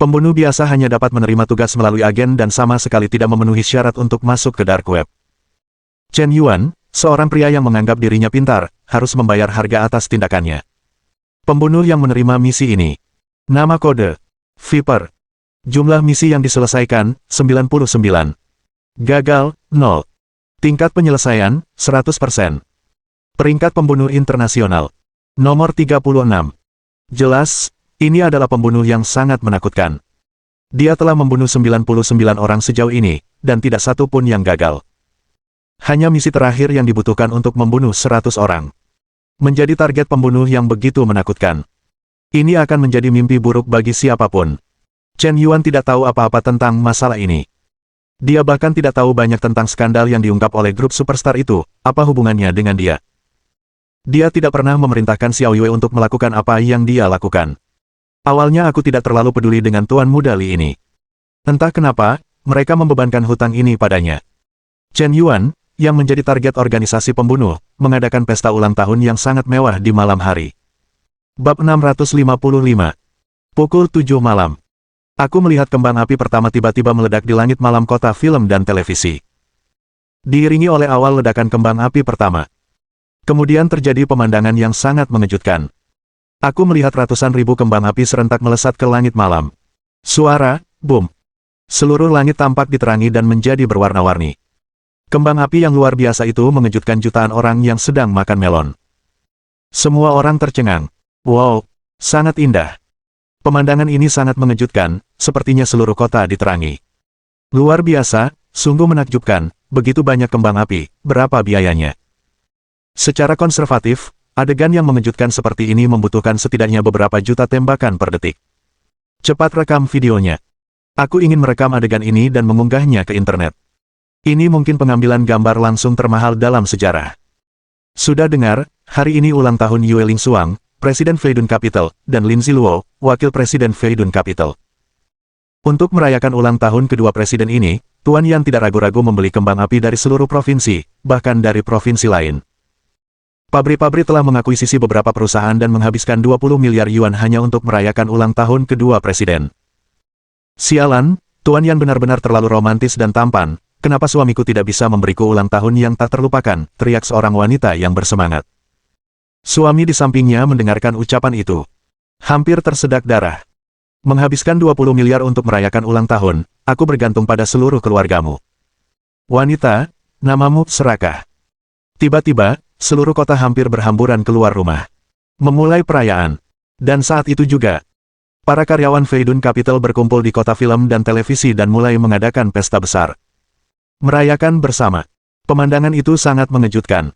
Pembunuh biasa hanya dapat menerima tugas melalui agen dan sama sekali tidak memenuhi syarat untuk masuk ke Dark Web. Chen Yuan, seorang pria yang menganggap dirinya pintar, harus membayar harga atas tindakannya. Pembunuh yang menerima misi ini. Nama kode. Viper. Jumlah misi yang diselesaikan, 99. Gagal, 0. Tingkat penyelesaian, 100%. Peringkat pembunuh internasional. Nomor 36. Jelas, ini adalah pembunuh yang sangat menakutkan. Dia telah membunuh 99 orang sejauh ini, dan tidak satu pun yang gagal. Hanya misi terakhir yang dibutuhkan untuk membunuh 100 orang. Menjadi target pembunuh yang begitu menakutkan. Ini akan menjadi mimpi buruk bagi siapapun. Chen Yuan tidak tahu apa-apa tentang masalah ini. Dia bahkan tidak tahu banyak tentang skandal yang diungkap oleh grup superstar itu, apa hubungannya dengan dia. Dia tidak pernah memerintahkan Xiao Yue untuk melakukan apa yang dia lakukan. Awalnya aku tidak terlalu peduli dengan Tuan Muda Li ini. Entah kenapa, mereka membebankan hutang ini padanya. Chen Yuan, yang menjadi target organisasi pembunuh, mengadakan pesta ulang tahun yang sangat mewah di malam hari. Bab 655. Pukul 7 malam. Aku melihat kembang api pertama tiba-tiba meledak di langit malam kota film dan televisi. Diiringi oleh awal ledakan kembang api pertama. Kemudian terjadi pemandangan yang sangat mengejutkan. Aku melihat ratusan ribu kembang api serentak melesat ke langit malam. Suara, boom. Seluruh langit tampak diterangi dan menjadi berwarna-warni. Kembang api yang luar biasa itu mengejutkan jutaan orang yang sedang makan melon. Semua orang tercengang. Wow, sangat indah. Pemandangan ini sangat mengejutkan, sepertinya seluruh kota diterangi. Luar biasa, sungguh menakjubkan, begitu banyak kembang api, berapa biayanya? Secara konservatif, adegan yang mengejutkan seperti ini membutuhkan setidaknya beberapa juta tembakan per detik. Cepat rekam videonya. Aku ingin merekam adegan ini dan mengunggahnya ke internet. Ini mungkin pengambilan gambar langsung termahal dalam sejarah. Sudah dengar, hari ini ulang tahun Yue Lingsuang, Presiden Feidun Capital, dan Lin Ziluo, Wakil Presiden Feidun Capital. Untuk merayakan ulang tahun kedua presiden ini, Tuan Yan tidak ragu-ragu membeli kembang api dari seluruh provinsi, bahkan dari provinsi lain. Pabrik-pabrik telah mengakuisisi beberapa perusahaan dan menghabiskan 20 miliar yuan hanya untuk merayakan ulang tahun kedua presiden. Sialan, Tuan Yan benar-benar terlalu romantis dan tampan, kenapa suamiku tidak bisa memberiku ulang tahun yang tak terlupakan, teriak seorang wanita yang bersemangat. Suami di sampingnya mendengarkan ucapan itu. Hampir tersedak darah. Menghabiskan 20 miliar untuk merayakan ulang tahun, aku bergantung pada seluruh keluargamu. Wanita, namamu serakah. Tiba-tiba, seluruh kota hampir berhamburan keluar rumah. Memulai perayaan. Dan saat itu juga, para karyawan Feidun Capital berkumpul di kota film dan televisi dan mulai mengadakan pesta besar. Merayakan bersama. Pemandangan itu sangat mengejutkan.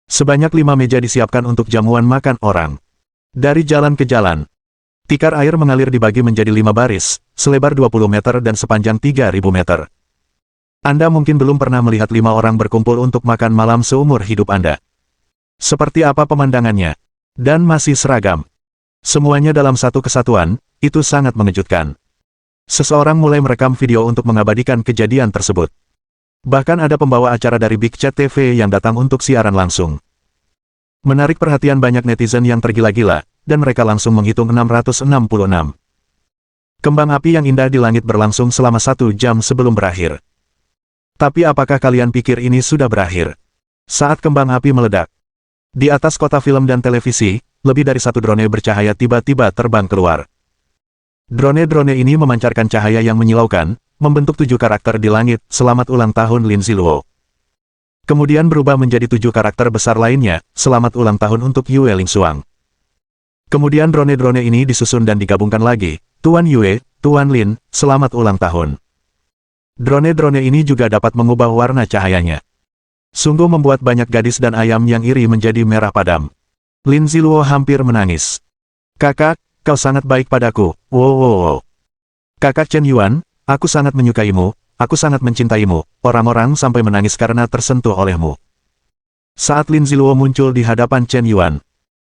Sebanyak 5 meja disiapkan untuk jamuan makan orang. Dari jalan ke jalan, tikar air mengalir dibagi menjadi 5 baris, selebar 20 meter dan sepanjang 3.000 meter. Anda mungkin belum pernah melihat 5 orang berkumpul untuk makan malam seumur hidup Anda. Seperti apa pemandangannya? Dan masih seragam. Semuanya dalam satu kesatuan, itu sangat mengejutkan. Seseorang mulai merekam video untuk mengabadikan kejadian tersebut. Bahkan ada pembawa acara dari Big Chat TV yang datang untuk siaran langsung. Menarik perhatian banyak netizen yang tergila-gila, dan mereka langsung menghitung 666. Kembang api yang indah di langit berlangsung selama 1 jam sebelum berakhir. Tapi apakah kalian pikir ini sudah berakhir? Saat kembang api meledak, di atas kota film dan televisi, lebih dari 1 drone bercahaya tiba-tiba terbang keluar. Drone-drone ini memancarkan cahaya yang menyilaukan, membentuk 7 karakter di langit, selamat ulang tahun Lin Ziluo. Kemudian berubah menjadi 7 karakter besar lainnya, selamat ulang tahun untuk Yue Lingsuang. Kemudian drone-drone ini disusun dan digabungkan lagi, Tuan Yue, Tuan Lin, selamat ulang tahun. Drone-drone ini juga dapat mengubah warna cahayanya. Sungguh membuat banyak gadis dan ayam yang iri menjadi merah padam. Lin Ziluo hampir menangis. Kakak, kau sangat baik padaku, wow. Kakak Chen Yuan, aku sangat menyukaimu, aku sangat mencintaimu, orang-orang sampai menangis karena tersentuh olehmu. Saat Lin Ziluo muncul di hadapan Chen Yuan,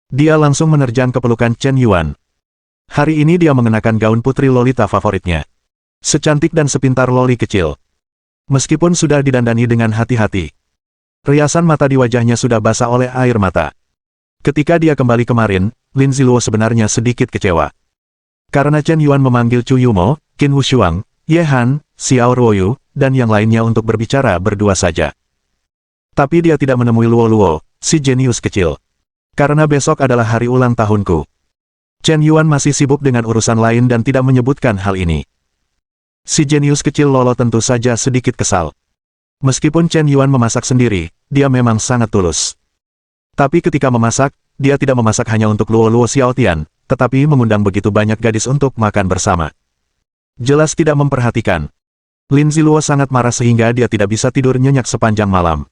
dia langsung menerjang ke pelukan Chen Yuan. Hari ini dia mengenakan gaun putri Lolita favoritnya. Secantik dan sepintar loli kecil. Meskipun sudah didandani dengan hati-hati, riasan mata di wajahnya sudah basah oleh air mata. Ketika dia kembali kemarin, Lin Ziluo sebenarnya sedikit kecewa. Karena Chen Yuan memanggil Chu Yumo, Qin Wushuang, Ye Han, Xiao Ruoyu, dan yang lainnya untuk berbicara berdua saja. Tapi dia tidak menemui Luo Luo, si jenius kecil. Karena besok adalah hari ulang tahunku. Chen Yuan masih sibuk dengan urusan lain dan tidak menyebutkan hal ini. Si jenius kecil Lolo tentu saja sedikit kesal. Meskipun Chen Yuan memasak sendiri, dia memang sangat tulus. Tapi ketika memasak, dia tidak memasak hanya untuk Luo Luo Xiaotian, tetapi mengundang begitu banyak gadis untuk makan bersama. Jelas tidak memperhatikan. Lin Ziluo sangat marah sehingga dia tidak bisa tidur nyenyak sepanjang malam.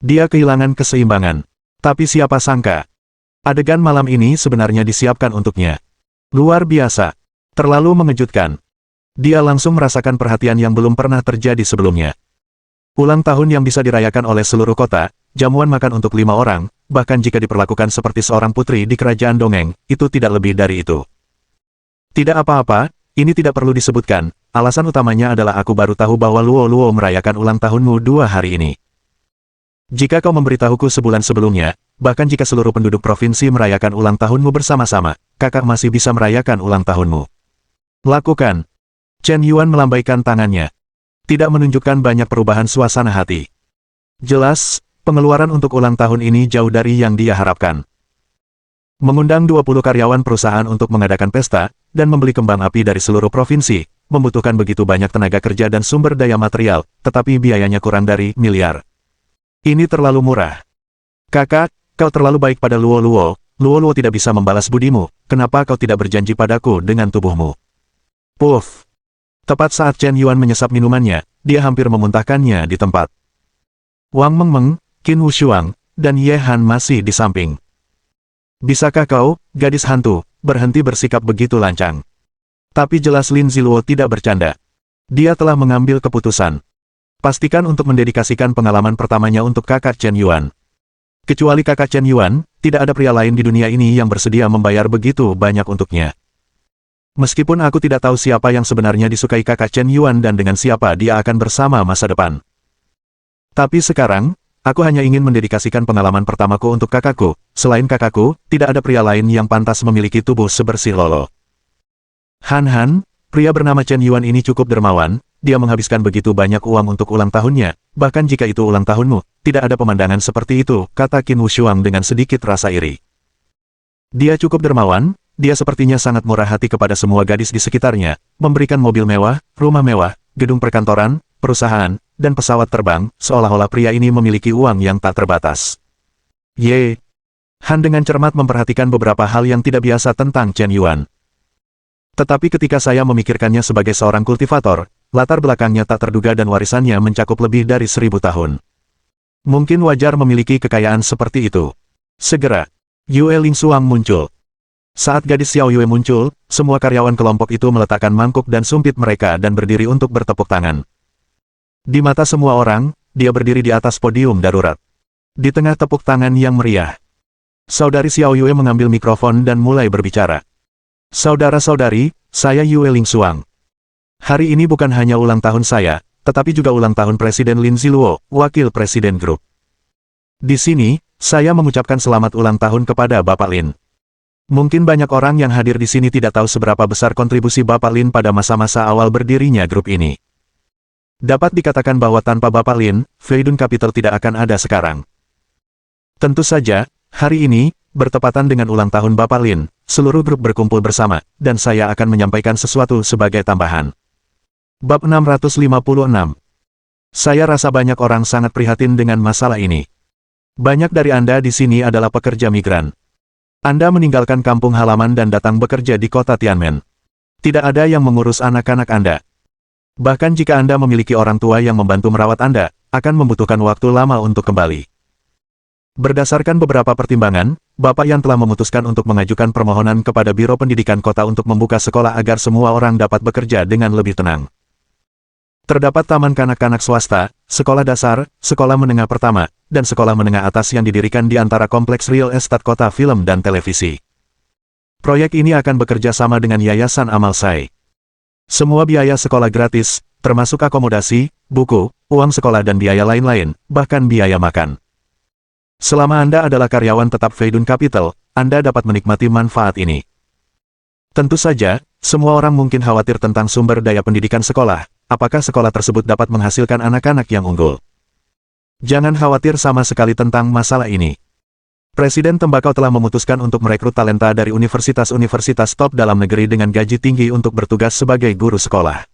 Dia kehilangan keseimbangan. Tapi siapa sangka, adegan malam ini sebenarnya disiapkan untuknya. Luar biasa. Terlalu mengejutkan. Dia langsung merasakan perhatian yang belum pernah terjadi sebelumnya. Ulang tahun yang bisa dirayakan oleh seluruh kota, jamuan makan untuk 5 orang, bahkan jika diperlakukan seperti seorang putri di kerajaan dongeng, itu tidak lebih dari itu. Tidak apa-apa, ini tidak perlu disebutkan, alasan utamanya adalah aku baru tahu bahwa Luo Luo merayakan ulang tahunmu 2 hari ini. Jika kau memberitahuku sebulan sebelumnya, bahkan jika seluruh penduduk provinsi merayakan ulang tahunmu bersama-sama, kakak masih bisa merayakan ulang tahunmu. Lakukan. Chen Yuan melambaikan tangannya. Tidak menunjukkan banyak perubahan suasana hati. Jelas, pengeluaran untuk ulang tahun ini jauh dari yang dia harapkan. Mengundang 20 karyawan perusahaan untuk mengadakan pesta, dan membeli kembang api dari seluruh provinsi, membutuhkan begitu banyak tenaga kerja dan sumber daya material, tetapi biayanya kurang dari miliar. Ini terlalu murah. Kakak, kau terlalu baik pada Luo Luo. Luo Luo tidak bisa membalas budimu, kenapa kau tidak berjanji padaku dengan tubuhmu? Puff. Tepat saat Chen Yuan menyesap minumannya, dia hampir memuntahkannya di tempat. Wang Mengmeng, Qin Wushuang, dan Ye Han masih di samping. Bisakah kau, gadis hantu, berhenti bersikap begitu lancang? Tapi jelas Lin Ziluo tidak bercanda. Dia telah mengambil keputusan. Pastikan untuk mendedikasikan pengalaman pertamanya untuk kakak Chen Yuan. Kecuali kakak Chen Yuan, tidak ada pria lain di dunia ini yang bersedia membayar begitu banyak untuknya. Meskipun aku tidak tahu siapa yang sebenarnya disukai kakak Chen Yuan dan dengan siapa dia akan bersama masa depan. Tapi sekarang, aku hanya ingin mendedikasikan pengalaman pertamaku untuk kakakku. Selain kakakku, tidak ada pria lain yang pantas memiliki tubuh sebersih Lolo. Han, pria bernama Chen Yuan ini cukup dermawan, dia menghabiskan begitu banyak uang untuk ulang tahunnya, bahkan jika itu ulang tahunmu, tidak ada pemandangan seperti itu, kata Qin Wushuang dengan sedikit rasa iri. Dia cukup dermawan. Dia sepertinya sangat murah hati kepada semua gadis di sekitarnya, memberikan mobil mewah, rumah mewah, gedung perkantoran, perusahaan, dan pesawat terbang, seolah-olah pria ini memiliki uang yang tak terbatas. Ye. Han dengan cermat memperhatikan beberapa hal yang tidak biasa tentang Chen Yuan. Tetapi ketika saya memikirkannya sebagai seorang kultivator, latar belakangnya tak terduga dan warisannya mencakup lebih dari 1000 tahun. Mungkin wajar memiliki kekayaan seperti itu. Segera, Yue Lingsuang muncul. Saat gadis Xiao Yue muncul, semua karyawan kelompok itu meletakkan mangkuk dan sumpit mereka dan berdiri untuk bertepuk tangan. Di mata semua orang, dia berdiri di atas podium darurat. Di tengah tepuk tangan yang meriah, saudari Xiao Yue mengambil mikrofon dan mulai berbicara. Saudara-saudari, saya Yue Lingsuang. Hari ini bukan hanya ulang tahun saya, tetapi juga ulang tahun Presiden Lin Ziluo, Wakil Presiden Grup. Di sini, saya mengucapkan selamat ulang tahun kepada Bapak Lin. Mungkin banyak orang yang hadir di sini tidak tahu seberapa besar kontribusi Bapak Lin pada masa-masa awal berdirinya grup ini. Dapat dikatakan bahwa tanpa Bapak Lin, Feidun Capital tidak akan ada sekarang. Tentu saja, hari ini, bertepatan dengan ulang tahun Bapak Lin, seluruh grup berkumpul bersama, dan saya akan menyampaikan sesuatu sebagai tambahan. Bab 656. Saya rasa banyak orang sangat prihatin dengan masalah ini. Banyak dari Anda di sini adalah pekerja migran. Anda meninggalkan kampung halaman dan datang bekerja di kota Tianmen. Tidak ada yang mengurus anak-anak Anda. Bahkan jika Anda memiliki orang tua yang membantu merawat Anda, akan membutuhkan waktu lama untuk kembali. Berdasarkan beberapa pertimbangan, Bapak Yan telah memutuskan untuk mengajukan permohonan kepada Biro Pendidikan Kota untuk membuka sekolah agar semua orang dapat bekerja dengan lebih tenang. Terdapat taman kanak-kanak swasta, sekolah dasar, sekolah menengah pertama, dan sekolah menengah atas yang didirikan di antara kompleks real estate kota film dan televisi. Proyek ini akan bekerja sama dengan Yayasan Amal Sai. Semua biaya sekolah gratis, termasuk akomodasi, buku, uang sekolah dan biaya lain-lain, bahkan biaya makan. Selama Anda adalah karyawan tetap Feidun Capital, Anda dapat menikmati manfaat ini. Tentu saja, semua orang mungkin khawatir tentang sumber daya pendidikan sekolah, apakah sekolah tersebut dapat menghasilkan anak-anak yang unggul. Jangan khawatir sama sekali tentang masalah ini. Presiden Tembakau telah memutuskan untuk merekrut talenta dari universitas-universitas top dalam negeri dengan gaji tinggi untuk bertugas sebagai guru sekolah.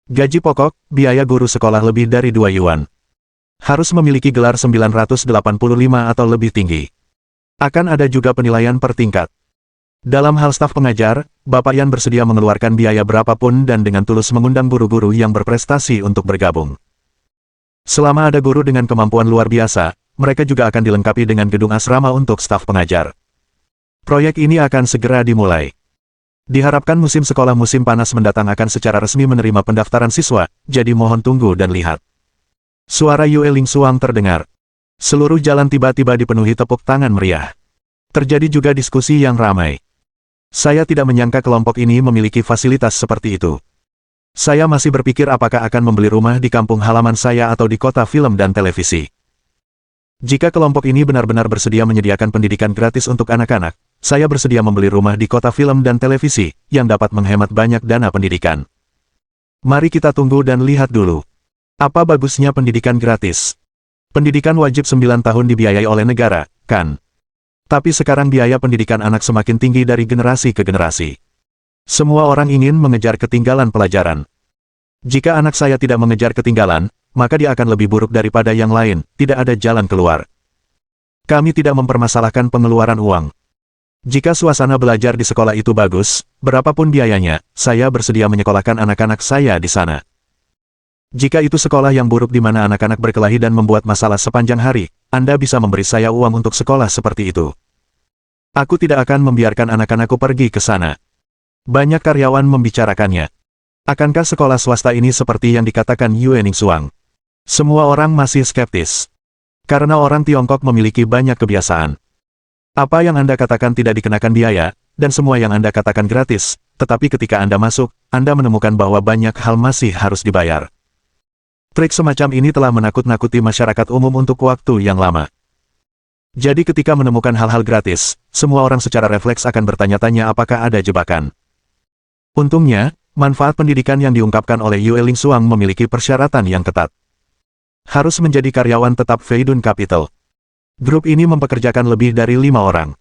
Gaji pokok, biaya guru sekolah lebih dari 2 yuan. Harus memiliki gelar 985 atau lebih tinggi. Akan ada juga penilaian per tingkat. Dalam hal staf pengajar, Bapak Yan bersedia mengeluarkan biaya berapapun dan dengan tulus mengundang guru-guru yang berprestasi untuk bergabung. Selama ada guru dengan kemampuan luar biasa, mereka juga akan dilengkapi dengan gedung asrama untuk staf pengajar. Proyek ini akan segera dimulai. Diharapkan musim sekolah musim panas mendatang akan secara resmi menerima pendaftaran siswa, jadi mohon tunggu dan lihat. Suara Yue Lingsuang terdengar. Seluruh jalan tiba-tiba dipenuhi tepuk tangan meriah. Terjadi juga diskusi yang ramai. Saya tidak menyangka kelompok ini memiliki fasilitas seperti itu. Saya masih berpikir apakah akan membeli rumah di kampung halaman saya atau di kota film dan televisi. Jika kelompok ini benar-benar bersedia menyediakan pendidikan gratis untuk anak-anak, saya bersedia membeli rumah di kota film dan televisi, yang dapat menghemat banyak dana pendidikan. Mari kita tunggu dan lihat dulu. Apa bagusnya pendidikan gratis? Pendidikan wajib 9 tahun dibiayai oleh negara, kan? Tapi sekarang biaya pendidikan anak semakin tinggi dari generasi ke generasi. Semua orang ingin mengejar ketinggalan pelajaran. Jika anak saya tidak mengejar ketinggalan, maka dia akan lebih buruk daripada yang lain, tidak ada jalan keluar. Kami tidak mempermasalahkan pengeluaran uang. Jika suasana belajar di sekolah itu bagus, berapapun biayanya, saya bersedia menyekolahkan anak-anak saya di sana. Jika itu sekolah yang buruk di mana anak-anak berkelahi dan membuat masalah sepanjang hari, Anda bisa memberi saya uang untuk sekolah seperti itu. Aku tidak akan membiarkan anak-anakku pergi ke sana. Banyak karyawan membicarakannya. Akankah sekolah swasta ini seperti yang dikatakan Yue Lingsuang? Semua orang masih skeptis. Karena orang Tiongkok memiliki banyak kebiasaan. Apa yang Anda katakan tidak dikenakan biaya, dan semua yang Anda katakan gratis, tetapi ketika Anda masuk, Anda menemukan bahwa banyak hal masih harus dibayar. Trik semacam ini telah menakut-nakuti masyarakat umum untuk waktu yang lama. Jadi ketika menemukan hal-hal gratis, semua orang secara refleks akan bertanya-tanya apakah ada jebakan. Untungnya, manfaat pendidikan yang diungkapkan oleh Yue Lingsuang memiliki persyaratan yang ketat. Harus menjadi karyawan tetap Feidun Capital. Grup ini mempekerjakan lebih dari 5 orang.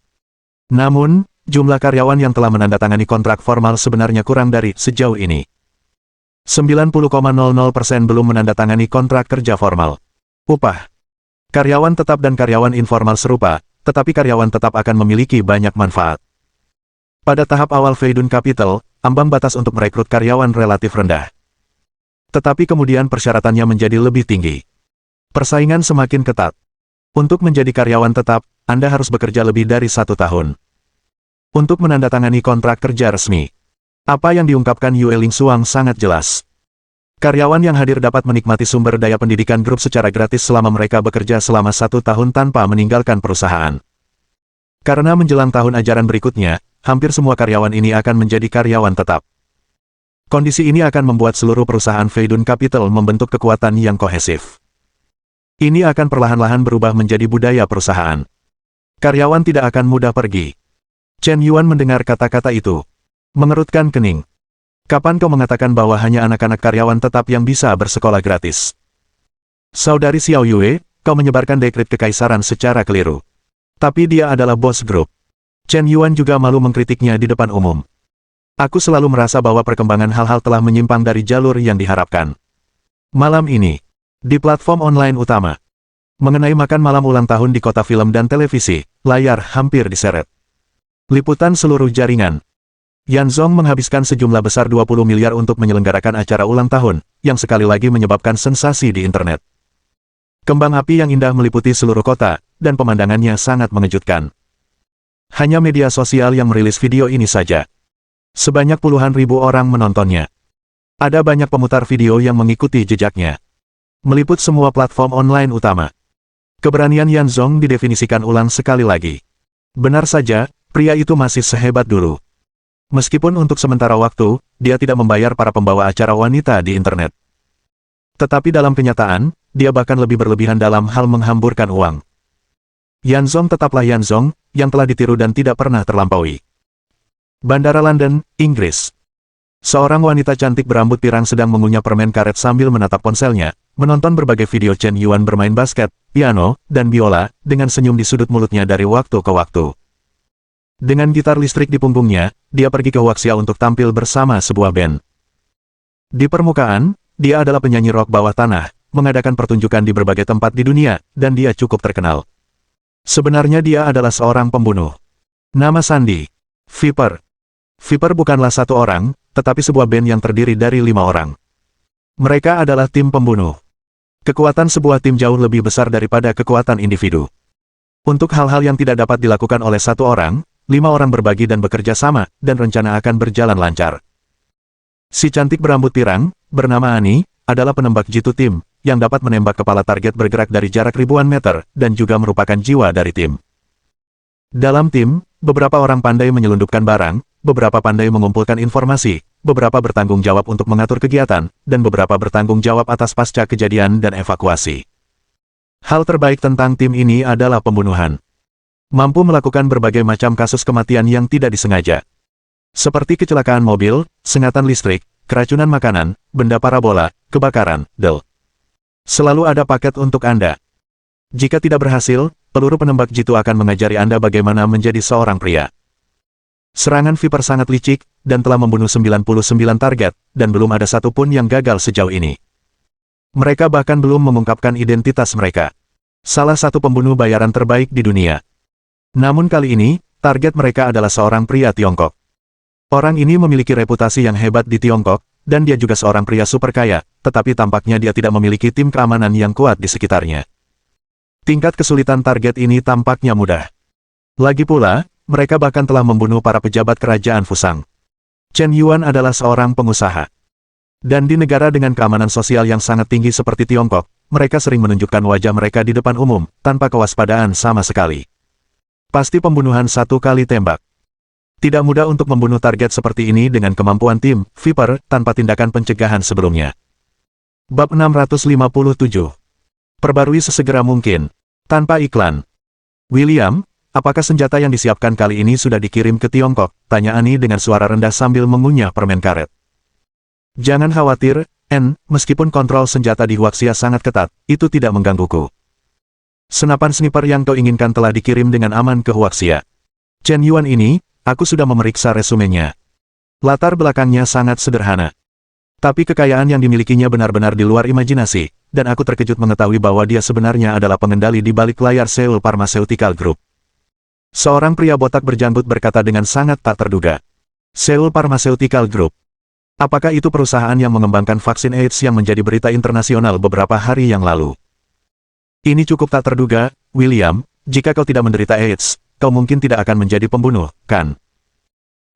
Namun, jumlah karyawan yang telah menandatangani kontrak formal sebenarnya kurang dari sejauh ini. 90,00% belum menandatangani kontrak kerja formal. Upah. Karyawan tetap dan karyawan informal serupa, tetapi karyawan tetap akan memiliki banyak manfaat. Pada tahap awal Feidun Capital, ambang batas untuk merekrut karyawan relatif rendah. Tetapi kemudian persyaratannya menjadi lebih tinggi. Persaingan semakin ketat. Untuk menjadi karyawan tetap, Anda harus bekerja lebih dari 1 tahun. Untuk menandatangani kontrak kerja resmi. Apa yang diungkapkan Yue Lingsuang sangat jelas. Karyawan yang hadir dapat menikmati sumber daya pendidikan grup secara gratis selama mereka bekerja selama 1 tahun tanpa meninggalkan perusahaan. Karena menjelang tahun ajaran berikutnya, hampir semua karyawan ini akan menjadi karyawan tetap. Kondisi ini akan membuat seluruh perusahaan Feidun Capital membentuk kekuatan yang kohesif. Ini akan perlahan-lahan berubah menjadi budaya perusahaan. Karyawan tidak akan mudah pergi. Chen Yuan mendengar kata-kata itu. Mengerutkan kening. Kapan kau mengatakan bahwa hanya anak-anak karyawan tetap yang bisa bersekolah gratis? Saudari Xiao Yue, kau menyebarkan dekret kekaisaran secara keliru. Tapi dia adalah bos grup. Chen Yuan juga malu mengkritiknya di depan umum. Aku selalu merasa bahwa perkembangan hal-hal telah menyimpang dari jalur yang diharapkan. Malam ini, di platform online utama. Mengenai makan malam ulang tahun di kota film dan televisi, layar hampir diseret. Liputan seluruh jaringan. Yan Zong menghabiskan sejumlah besar 20 miliar untuk menyelenggarakan acara ulang tahun, yang sekali lagi menyebabkan sensasi di internet. Kembang api yang indah meliputi seluruh kota, dan pemandangannya sangat mengejutkan. Hanya media sosial yang merilis video ini saja. Sebanyak puluhan ribu orang menontonnya. Ada banyak pemutar video yang mengikuti jejaknya. Meliput semua platform online utama. Keberanian Yan Zong didefinisikan ulang sekali lagi. Benar saja, Pria itu masih sehebat dulu. Meskipun untuk sementara waktu, dia tidak membayar para pembawa acara wanita di internet. Tetapi dalam kenyataan, dia bahkan lebih berlebihan dalam hal menghamburkan uang. Yanzong tetaplah Yanzong, yang telah ditiru dan tidak pernah terlampaui. Bandara London, Inggris. Seorang wanita cantik berambut pirang sedang mengunyah permen karet sambil menatap ponselnya, menonton berbagai video Chen Yuan bermain basket, piano, dan biola, dengan senyum di sudut mulutnya dari waktu ke waktu. Dengan gitar listrik di punggungnya, dia pergi ke Huaxia untuk tampil bersama sebuah band. Di permukaan, dia adalah penyanyi rock bawah tanah, mengadakan pertunjukan di berbagai tempat di dunia, dan dia cukup terkenal. Sebenarnya dia adalah seorang pembunuh. Nama Sandy. Viper. Viper bukanlah satu orang, tetapi sebuah band yang terdiri dari 5 orang. Mereka adalah tim pembunuh. Kekuatan sebuah tim jauh lebih besar daripada kekuatan individu. Untuk hal-hal yang tidak dapat dilakukan oleh satu orang, 5 orang berbagi dan bekerja sama, dan rencana akan berjalan lancar. Si cantik berambut pirang, bernama Annie, adalah penembak jitu tim, yang dapat menembak kepala target bergerak dari jarak ribuan meter, dan juga merupakan jiwa dari tim. Dalam tim, beberapa orang pandai menyelundupkan barang, beberapa pandai mengumpulkan informasi, beberapa bertanggung jawab untuk mengatur kegiatan, dan beberapa bertanggung jawab atas pasca kejadian dan evakuasi. Hal terbaik tentang tim ini adalah pembunuhan. Mampu melakukan berbagai macam kasus kematian yang tidak disengaja. Seperti kecelakaan mobil, sengatan listrik, keracunan makanan, benda parabola, kebakaran, del. Selalu ada paket untuk Anda. Jika tidak berhasil, peluru penembak jitu akan mengajari Anda bagaimana menjadi seorang pria. Serangan Viper sangat licik, dan telah membunuh 99 target, dan belum ada satupun yang gagal sejauh ini. Mereka bahkan belum mengungkapkan identitas mereka. Salah satu pembunuh bayaran terbaik di dunia. Namun kali ini, target mereka adalah seorang pria Tiongkok. Orang ini memiliki reputasi yang hebat di Tiongkok, dan dia juga seorang pria super kaya, tetapi tampaknya dia tidak memiliki tim keamanan yang kuat di sekitarnya. Tingkat kesulitan target ini tampaknya mudah. Lagi pula, mereka bahkan telah membunuh para pejabat kerajaan Fusang. Chen Yuan adalah seorang pengusaha. Dan di negara dengan keamanan sosial yang sangat tinggi seperti Tiongkok, mereka sering menunjukkan wajah mereka di depan umum, tanpa kewaspadaan sama sekali. Pasti pembunuhan satu kali tembak. Tidak mudah untuk membunuh target seperti ini dengan kemampuan tim Viper tanpa tindakan pencegahan sebelumnya. Bab 657. Perbarui sesegera mungkin. Tanpa iklan. William, apakah senjata yang disiapkan kali ini sudah dikirim ke Tiongkok? Tanya Annie dengan suara rendah sambil mengunyah permen karet. Jangan khawatir, Anne, meskipun kontrol senjata di Huaxia sangat ketat, itu tidak menggangguku. Senapan sniper yang kau inginkan telah dikirim dengan aman ke Huaxia. Chen Yuan ini, aku sudah memeriksa resumenya. Latar belakangnya sangat sederhana. Tapi kekayaan yang dimilikinya benar-benar di luar imajinasi, dan aku terkejut mengetahui bahwa dia sebenarnya adalah pengendali di balik layar Seoul Pharmaceutical Group. Seorang pria botak berjanggut berkata dengan sangat tak terduga. Seoul Pharmaceutical Group. Apakah itu perusahaan yang mengembangkan vaksin AIDS yang menjadi berita internasional beberapa hari yang lalu? Ini cukup tak terduga, William, jika kau tidak menderita AIDS, kau mungkin tidak akan menjadi pembunuh, kan?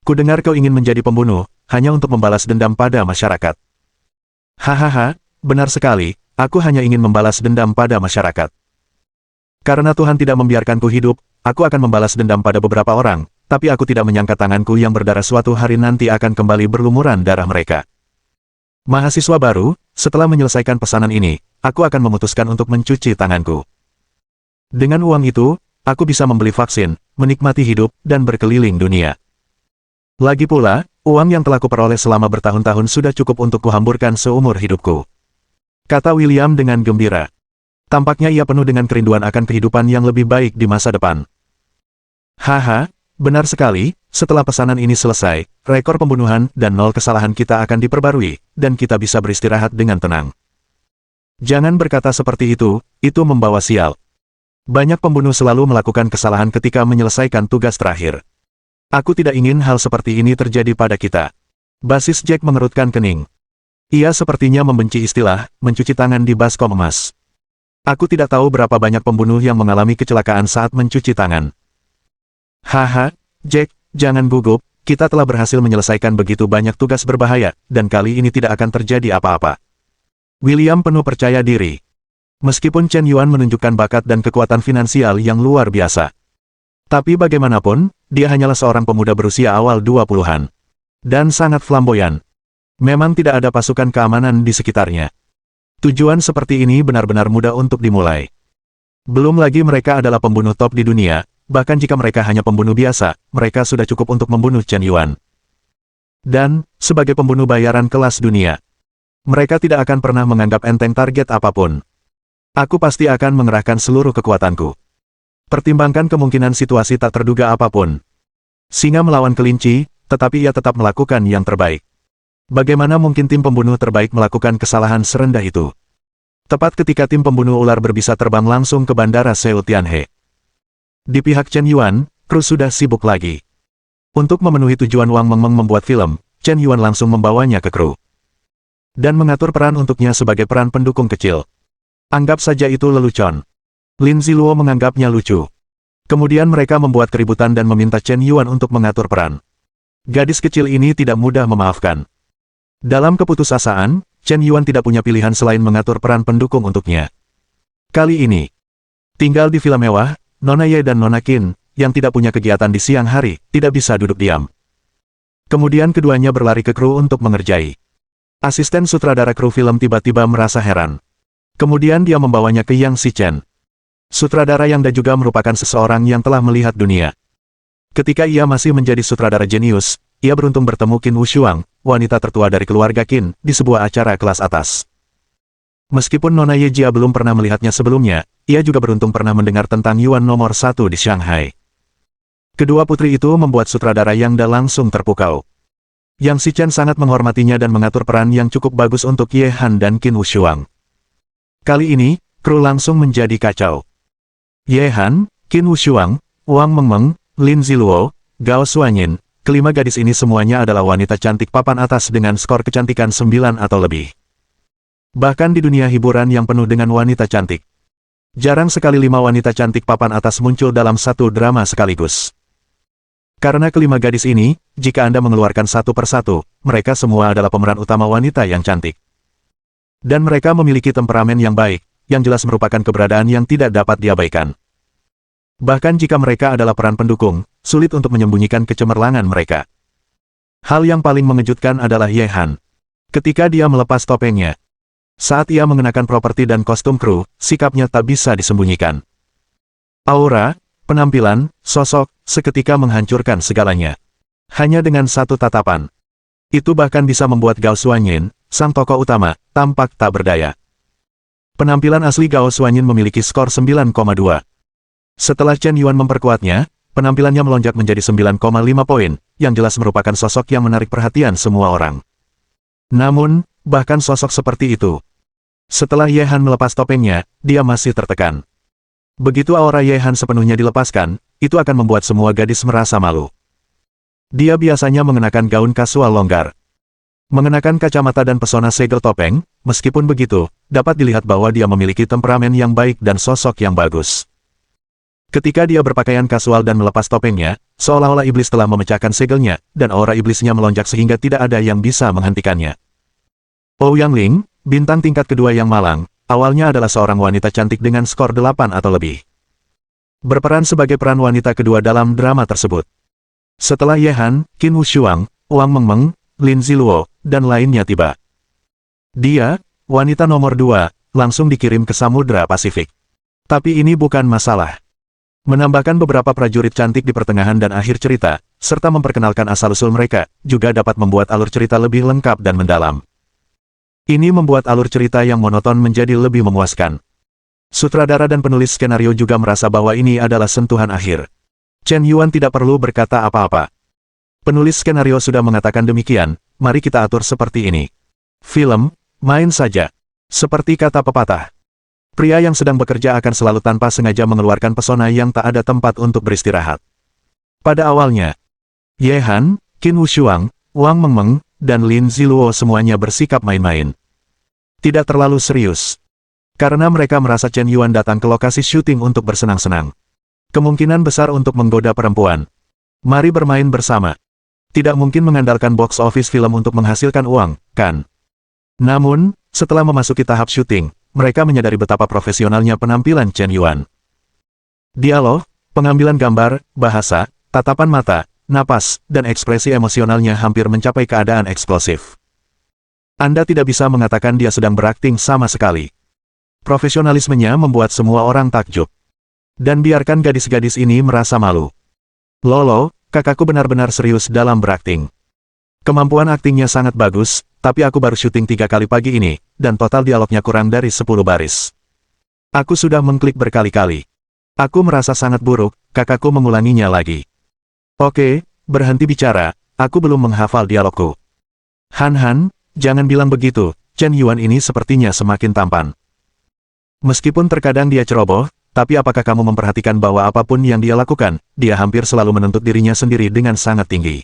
Kudengar kau ingin menjadi pembunuh, hanya untuk membalas dendam pada masyarakat. Hahaha, benar sekali, aku hanya ingin membalas dendam pada masyarakat. Karena Tuhan tidak membiarkanku hidup, aku akan membalas dendam pada beberapa orang, tapi aku tidak menyangka tanganku yang berdarah suatu hari nanti akan kembali berlumuran darah mereka. Mahasiswa baru, setelah menyelesaikan pesanan ini, aku akan memutuskan untuk mencuci tanganku. Dengan uang itu, aku bisa membeli vaksin, menikmati hidup, dan berkeliling dunia. Lagi pula, uang yang telah kuperoleh selama bertahun-tahun sudah cukup untuk kuhamburkan seumur hidupku. Kata William dengan gembira. Tampaknya ia penuh dengan kerinduan akan kehidupan yang lebih baik di masa depan. Haha, benar sekali, setelah pesanan ini selesai, rekor pembunuhan dan 0 kesalahan kita akan diperbarui, dan kita bisa beristirahat dengan tenang. Jangan berkata seperti itu membawa sial. Banyak pembunuh selalu melakukan kesalahan ketika menyelesaikan tugas terakhir. Aku tidak ingin hal seperti ini terjadi pada kita. Basis Jack mengerutkan kening. Ia sepertinya membenci istilah, mencuci tangan di baskom emas. Aku tidak tahu berapa banyak pembunuh yang mengalami kecelakaan saat mencuci tangan. Haha, Jack, jangan gugup, kita telah berhasil menyelesaikan begitu banyak tugas berbahaya, dan kali ini tidak akan terjadi apa-apa. William penuh percaya diri. Meskipun Chen Yuan menunjukkan bakat dan kekuatan finansial yang luar biasa. Tapi bagaimanapun, dia hanyalah seorang pemuda berusia awal 20-an. Dan sangat flamboyan. Memang tidak ada pasukan keamanan di sekitarnya. Tujuan seperti ini benar-benar mudah untuk dimulai. Belum lagi mereka adalah pembunuh top di dunia, bahkan jika mereka hanya pembunuh biasa, mereka sudah cukup untuk membunuh Chen Yuan. Dan, sebagai pembunuh bayaran kelas dunia, mereka tidak akan pernah menganggap enteng target apapun. Aku pasti akan mengerahkan seluruh kekuatanku. Pertimbangkan kemungkinan situasi tak terduga apapun. Singa melawan kelinci, tetapi ia tetap melakukan yang terbaik. Bagaimana mungkin tim pembunuh terbaik melakukan kesalahan serendah itu? Tepat ketika tim pembunuh ular berbisa terbang langsung ke bandara Seoul Tianhe. Di pihak Chen Yuan, kru sudah sibuk lagi. Untuk memenuhi tujuan Wang Mengmeng membuat film, Chen Yuan langsung membawanya ke kru. Dan mengatur peran untuknya sebagai peran pendukung kecil. Anggap saja itu lelucon. Lin Ziluo menganggapnya lucu. Kemudian mereka membuat keributan dan meminta Chen Yuan untuk mengatur peran. Gadis kecil ini tidak mudah memaafkan. Dalam keputusasaan, Chen Yuan tidak punya pilihan selain mengatur peran pendukung untuknya. Kali ini, tinggal di film mewah, Nona Ye dan Nona Qin, yang tidak punya kegiatan di siang hari, tidak bisa duduk diam. Kemudian keduanya berlari ke kru untuk mengerjai. Asisten sutradara kru film tiba-tiba merasa heran. Kemudian dia membawanya ke Yang Shichen. Sutradara Yang Da juga merupakan seseorang yang telah melihat dunia. Ketika ia masih menjadi sutradara jenius, ia beruntung bertemu Qin Wushuang, wanita tertua dari keluarga Qin, di sebuah acara kelas atas. Meskipun Nona Ye Jia belum pernah melihatnya sebelumnya, ia juga beruntung pernah mendengar tentang Yuan nomor 1 di Shanghai. Kedua putri itu membuat sutradara Yang Da langsung terpukau. Yang Shichen sangat menghormatinya dan mengatur peran yang cukup bagus untuk Ye Han dan Qin Wushuang. Kali ini, kru langsung menjadi kacau. Ye Han, Qin Wushuang, Wang Mengmeng, Lin Ziluo, Gao Suanyin, kelima gadis ini semuanya adalah wanita cantik papan atas dengan skor kecantikan 9 atau lebih. Bahkan di dunia hiburan yang penuh dengan wanita cantik, jarang sekali 5 wanita cantik papan atas muncul dalam satu drama sekaligus. Karena kelima gadis ini, jika Anda mengeluarkan satu persatu, mereka semua adalah pemeran utama wanita yang cantik. Dan mereka memiliki temperamen yang baik, yang jelas merupakan keberadaan yang tidak dapat diabaikan. Bahkan jika mereka adalah peran pendukung, sulit untuk menyembunyikan kecemerlangan mereka. Hal yang paling mengejutkan adalah Ye Han. Ketika dia melepas topengnya, saat ia mengenakan properti dan kostum kru, sikapnya tak bisa disembunyikan. Aura, penampilan, sosok, seketika menghancurkan segalanya. Hanya dengan satu tatapan. Itu bahkan bisa membuat Gao Suanyin, sang tokoh utama, tampak tak berdaya. Penampilan asli Gao Suanyin memiliki skor 9,2. Setelah Chen Yuan memperkuatnya, penampilannya melonjak menjadi 9,5 poin, yang jelas merupakan sosok yang menarik perhatian semua orang. Namun, bahkan sosok seperti itu, setelah Ye Han melepas topengnya, dia masih tertekan. Begitu aura Ye Han sepenuhnya dilepaskan, itu akan membuat semua gadis merasa malu. Dia biasanya mengenakan gaun kasual longgar. Mengenakan kacamata dan pesona segel topeng, meskipun begitu, dapat dilihat bahwa dia memiliki temperamen yang baik dan sosok yang bagus. Ketika dia berpakaian kasual dan melepas topengnya, seolah-olah iblis telah memecahkan segelnya, dan aura iblisnya melonjak sehingga tidak ada yang bisa menghentikannya. Ouyang Ling, bintang tingkat kedua yang malang, awalnya adalah seorang wanita cantik dengan skor 8 atau lebih. Berperan sebagai peran wanita kedua dalam drama tersebut. Setelah Ye Han, Qin Wushuang, Wang Mengmeng, Lin Ziluo, dan lainnya tiba. Dia, wanita nomor 2, langsung dikirim ke Samudra Pasifik. Tapi ini bukan masalah. Menambahkan beberapa prajurit cantik di pertengahan dan akhir cerita, serta memperkenalkan asal-usul mereka, juga dapat membuat alur cerita lebih lengkap dan mendalam. Ini membuat alur cerita yang monoton menjadi lebih memuaskan. Sutradara dan penulis skenario juga merasa bahwa ini adalah sentuhan akhir. Chen Yuan tidak perlu berkata apa-apa. Penulis skenario sudah mengatakan demikian, mari kita atur seperti ini. Film, main saja. Seperti kata pepatah. Pria yang sedang bekerja akan selalu tanpa sengaja mengeluarkan pesona yang tak ada tempat untuk beristirahat. Pada awalnya, Ye Han, Qin Wushuang, Wang Mengmeng, dan Lin Ziluo semuanya bersikap main-main. Tidak terlalu serius. Karena mereka merasa Chen Yuan datang ke lokasi syuting untuk bersenang-senang. Kemungkinan besar untuk menggoda perempuan. Mari bermain bersama. Tidak mungkin mengandalkan box office film untuk menghasilkan uang, kan? Namun, setelah memasuki tahap syuting, mereka menyadari betapa profesionalnya penampilan Chen Yuan. Dialog, Pengambilan gambar, bahasa, tatapan mata, napas, dan ekspresi emosionalnya hampir mencapai keadaan eksplosif. Anda tidak bisa mengatakan dia sedang berakting sama sekali. Profesionalismenya membuat semua orang takjub. Dan biarkan gadis-gadis ini merasa malu. Lolo, kakakku benar-benar serius dalam berakting. Kemampuan aktingnya sangat bagus, tapi aku baru syuting 3 kali pagi ini, dan total dialognya kurang dari 10 baris. Aku sudah mengklik berkali-kali. Aku merasa sangat buruk, kakakku mengulanginya lagi. Oke, berhenti bicara, aku belum menghafal dialogku. Han, jangan bilang begitu, Chen Yuan ini sepertinya semakin tampan. Meskipun terkadang dia ceroboh, tapi apakah kamu memperhatikan bahwa apapun yang dia lakukan, dia hampir selalu menuntut dirinya sendiri dengan sangat tinggi.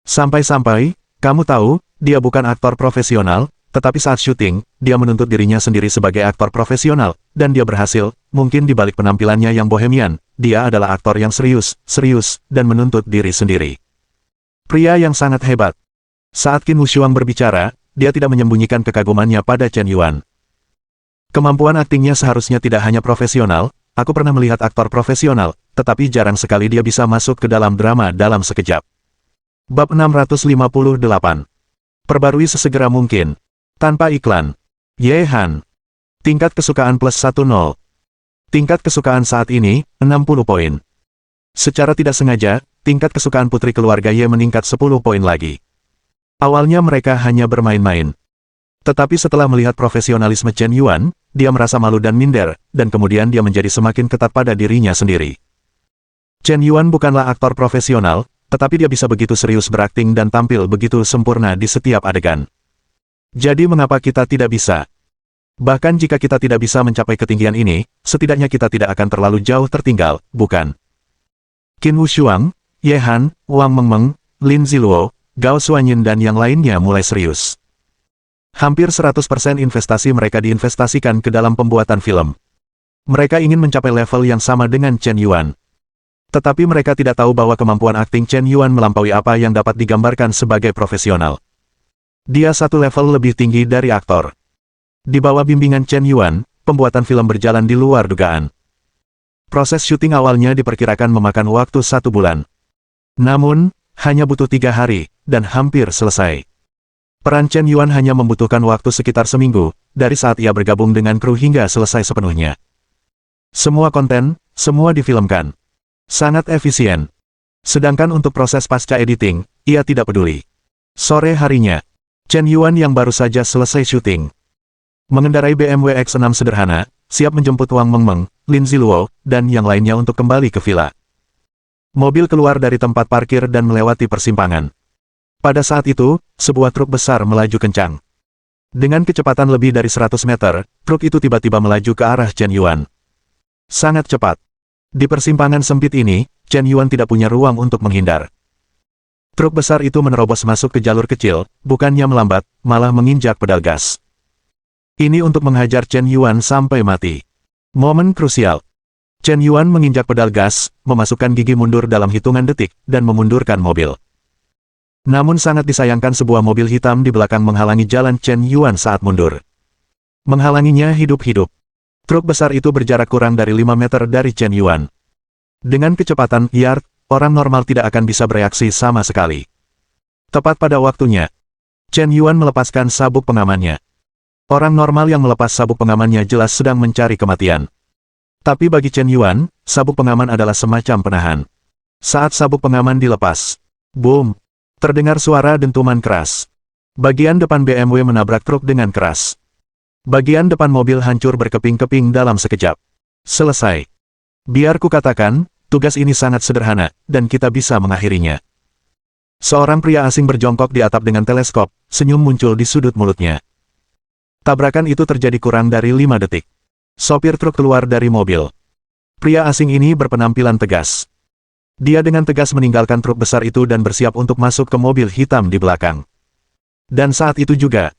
Sampai-sampai, kamu tahu, dia bukan aktor profesional, tetapi saat syuting, dia menuntut dirinya sendiri sebagai aktor profesional, dan dia berhasil, mungkin di balik penampilannya yang bohemian, dia adalah aktor yang serius, dan menuntut diri sendiri. Pria yang sangat hebat. Saat Qin Wushuang berbicara, dia tidak menyembunyikan kekagumannya pada Chen Yuan. Kemampuan aktingnya seharusnya tidak hanya profesional, aku pernah melihat aktor profesional, tetapi jarang sekali dia bisa masuk ke dalam drama dalam sekejap. Bab 658. Perbarui sesegera mungkin. Tanpa iklan. Ye Han. Tingkat kesukaan plus 10. Tingkat kesukaan saat ini, 60 poin. Secara tidak sengaja, tingkat kesukaan putri keluarga Ye meningkat 10 poin lagi. Awalnya mereka hanya bermain-main. Tetapi setelah melihat profesionalisme Chen Yuan, dia merasa malu dan minder, dan kemudian dia menjadi semakin ketat pada dirinya sendiri. Chen Yuan bukanlah aktor profesional, tetapi dia bisa begitu serius berakting dan tampil begitu sempurna di setiap adegan. Jadi mengapa kita tidak bisa? Bahkan jika kita tidak bisa mencapai ketinggian ini, setidaknya kita tidak akan terlalu jauh tertinggal, bukan? Qin Wushuang, Ye Han, Wang Mengmeng, Lin Ziluo, Gao Xuanyin dan yang lainnya mulai serius. Hampir 100% investasi mereka diinvestasikan ke dalam pembuatan film. Mereka ingin mencapai level yang sama dengan Chen Yuan. Tetapi mereka tidak tahu bahwa kemampuan akting Chen Yuan melampaui apa yang dapat digambarkan sebagai profesional. Dia satu level lebih tinggi dari aktor. Di bawah bimbingan Chen Yuan, pembuatan film berjalan di luar dugaan. Proses syuting awalnya diperkirakan memakan waktu 1 bulan. Namun, hanya butuh 3 hari, dan hampir selesai. Peran Chen Yuan hanya membutuhkan waktu sekitar seminggu, dari saat ia bergabung dengan kru hingga selesai sepenuhnya. Semua konten, semua difilmkan. Sangat efisien. Sedangkan untuk proses pasca editing, ia tidak peduli. Sore harinya, Chen Yuan yang baru saja selesai syuting, mengendarai BMW X6 sederhana, siap menjemput Wang Mengmeng, Lin Ziluo, dan yang lainnya untuk kembali ke villa. Mobil keluar dari tempat parkir dan melewati persimpangan. Pada saat itu, sebuah truk besar melaju kencang. Dengan kecepatan lebih dari 100 meter, truk itu tiba-tiba melaju ke arah Chen Yuan. Sangat cepat. Di persimpangan sempit ini, Chen Yuan tidak punya ruang untuk menghindar. Truk besar itu menerobos masuk ke jalur kecil, bukannya melambat, malah menginjak pedal gas. Ini untuk menghajar Chen Yuan sampai mati. Momen krusial. Chen Yuan menginjak pedal gas, memasukkan gigi mundur dalam hitungan detik, dan memundurkan mobil. Namun sangat disayangkan sebuah mobil hitam di belakang menghalangi jalan Chen Yuan saat mundur. Menghalanginya hidup-hidup. Truk besar itu berjarak kurang dari 5 meter dari Chen Yuan. Dengan kecepatan yard, orang normal tidak akan bisa bereaksi sama sekali. Tepat pada waktunya, Chen Yuan melepaskan sabuk pengamannya. Orang normal yang melepas sabuk pengamannya jelas sedang mencari kematian. Tapi bagi Chen Yuan, sabuk pengaman adalah semacam penahan. Saat sabuk pengaman dilepas, boom, terdengar suara dentuman keras. Bagian depan BMW menabrak truk dengan keras. Bagian depan mobil hancur berkeping-keping dalam sekejap. Selesai. Biar ku katakan, tugas ini sangat sederhana, dan kita bisa mengakhirinya. Seorang pria asing berjongkok di atap dengan teleskop, senyum muncul di sudut mulutnya. Tabrakan itu terjadi kurang dari 5 detik. Sopir truk keluar dari mobil. Pria asing ini berpenampilan tegas. Dia dengan tegas meninggalkan truk besar itu dan bersiap untuk masuk ke mobil hitam di belakang. Dan saat itu juga,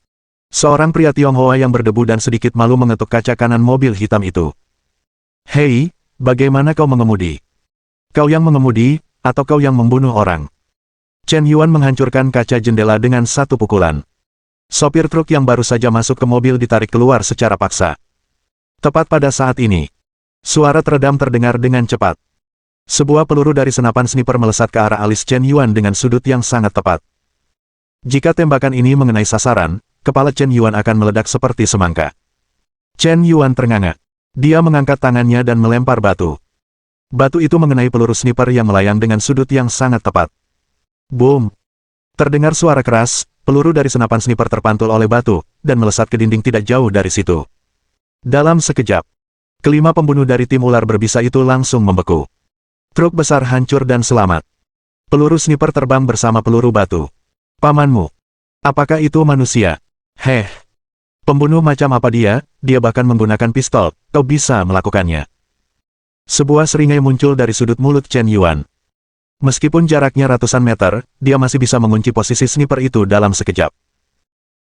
seorang pria Tionghoa yang berdebu dan sedikit malu mengetuk kaca kanan mobil hitam itu. Hei, bagaimana kau mengemudi? Kau yang mengemudi, atau kau yang membunuh orang? Chen Yuan menghancurkan kaca jendela dengan satu pukulan. Sopir truk yang baru saja masuk ke mobil ditarik keluar secara paksa. Tepat pada saat ini, suara teredam terdengar dengan cepat. Sebuah peluru dari senapan sniper melesat ke arah alis Chen Yuan dengan sudut yang sangat tepat. Jika tembakan ini mengenai sasaran, kepala Chen Yuan akan meledak seperti semangka. Chen Yuan ternganga. Dia mengangkat tangannya dan melempar batu. Batu itu mengenai peluru sniper yang melayang dengan sudut yang sangat tepat. Boom! Terdengar suara keras, peluru dari senapan sniper terpantul oleh batu, dan melesat ke dinding tidak jauh dari situ. Dalam sekejap, kelima pembunuh dari tim ular berbisa itu langsung membeku. Truk besar hancur dan selamat. Peluru sniper terbang bersama peluru batu. Pamanmu. Apakah itu manusia? Heh. Pembunuh macam apa dia? Dia bahkan menggunakan pistol, kau bisa melakukannya. Sebuah seringai muncul dari sudut mulut Chen Yuan. Meskipun jaraknya ratusan meter, dia masih bisa mengunci posisi sniper itu dalam sekejap.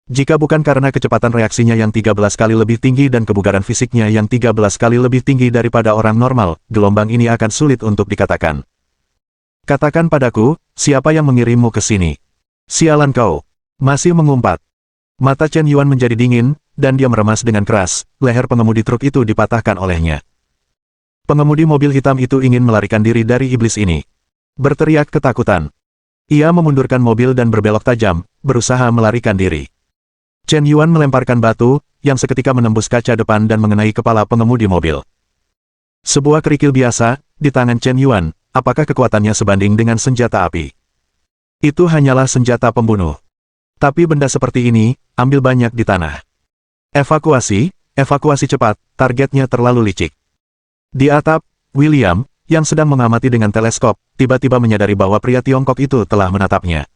Jika bukan karena kecepatan reaksinya yang 13 kali lebih tinggi dan kebugaran fisiknya yang 13 kali lebih tinggi daripada orang normal, gelombang ini akan sulit untuk dikatakan. Katakan padaku, siapa yang mengirimmu ke sini? Sialan kau. Masih mengumpat. Mata Chen Yuan menjadi dingin, dan dia meremas dengan keras, leher pengemudi truk itu dipatahkan olehnya. Pengemudi mobil hitam itu ingin melarikan diri dari iblis ini. Berteriak ketakutan. Ia memundurkan mobil dan berbelok tajam, berusaha melarikan diri. Chen Yuan melemparkan batu, yang seketika menembus kaca depan dan mengenai kepala pengemudi mobil. Sebuah kerikil biasa, di tangan Chen Yuan, apakah kekuatannya sebanding dengan senjata api? Itu hanyalah senjata pembunuh. Tapi benda seperti ini, ambil banyak di tanah. Evakuasi cepat, targetnya terlalu licik. Di atap, William, yang sedang mengamati dengan teleskop, tiba-tiba menyadari bahwa pria Tiongkok itu telah menatapnya.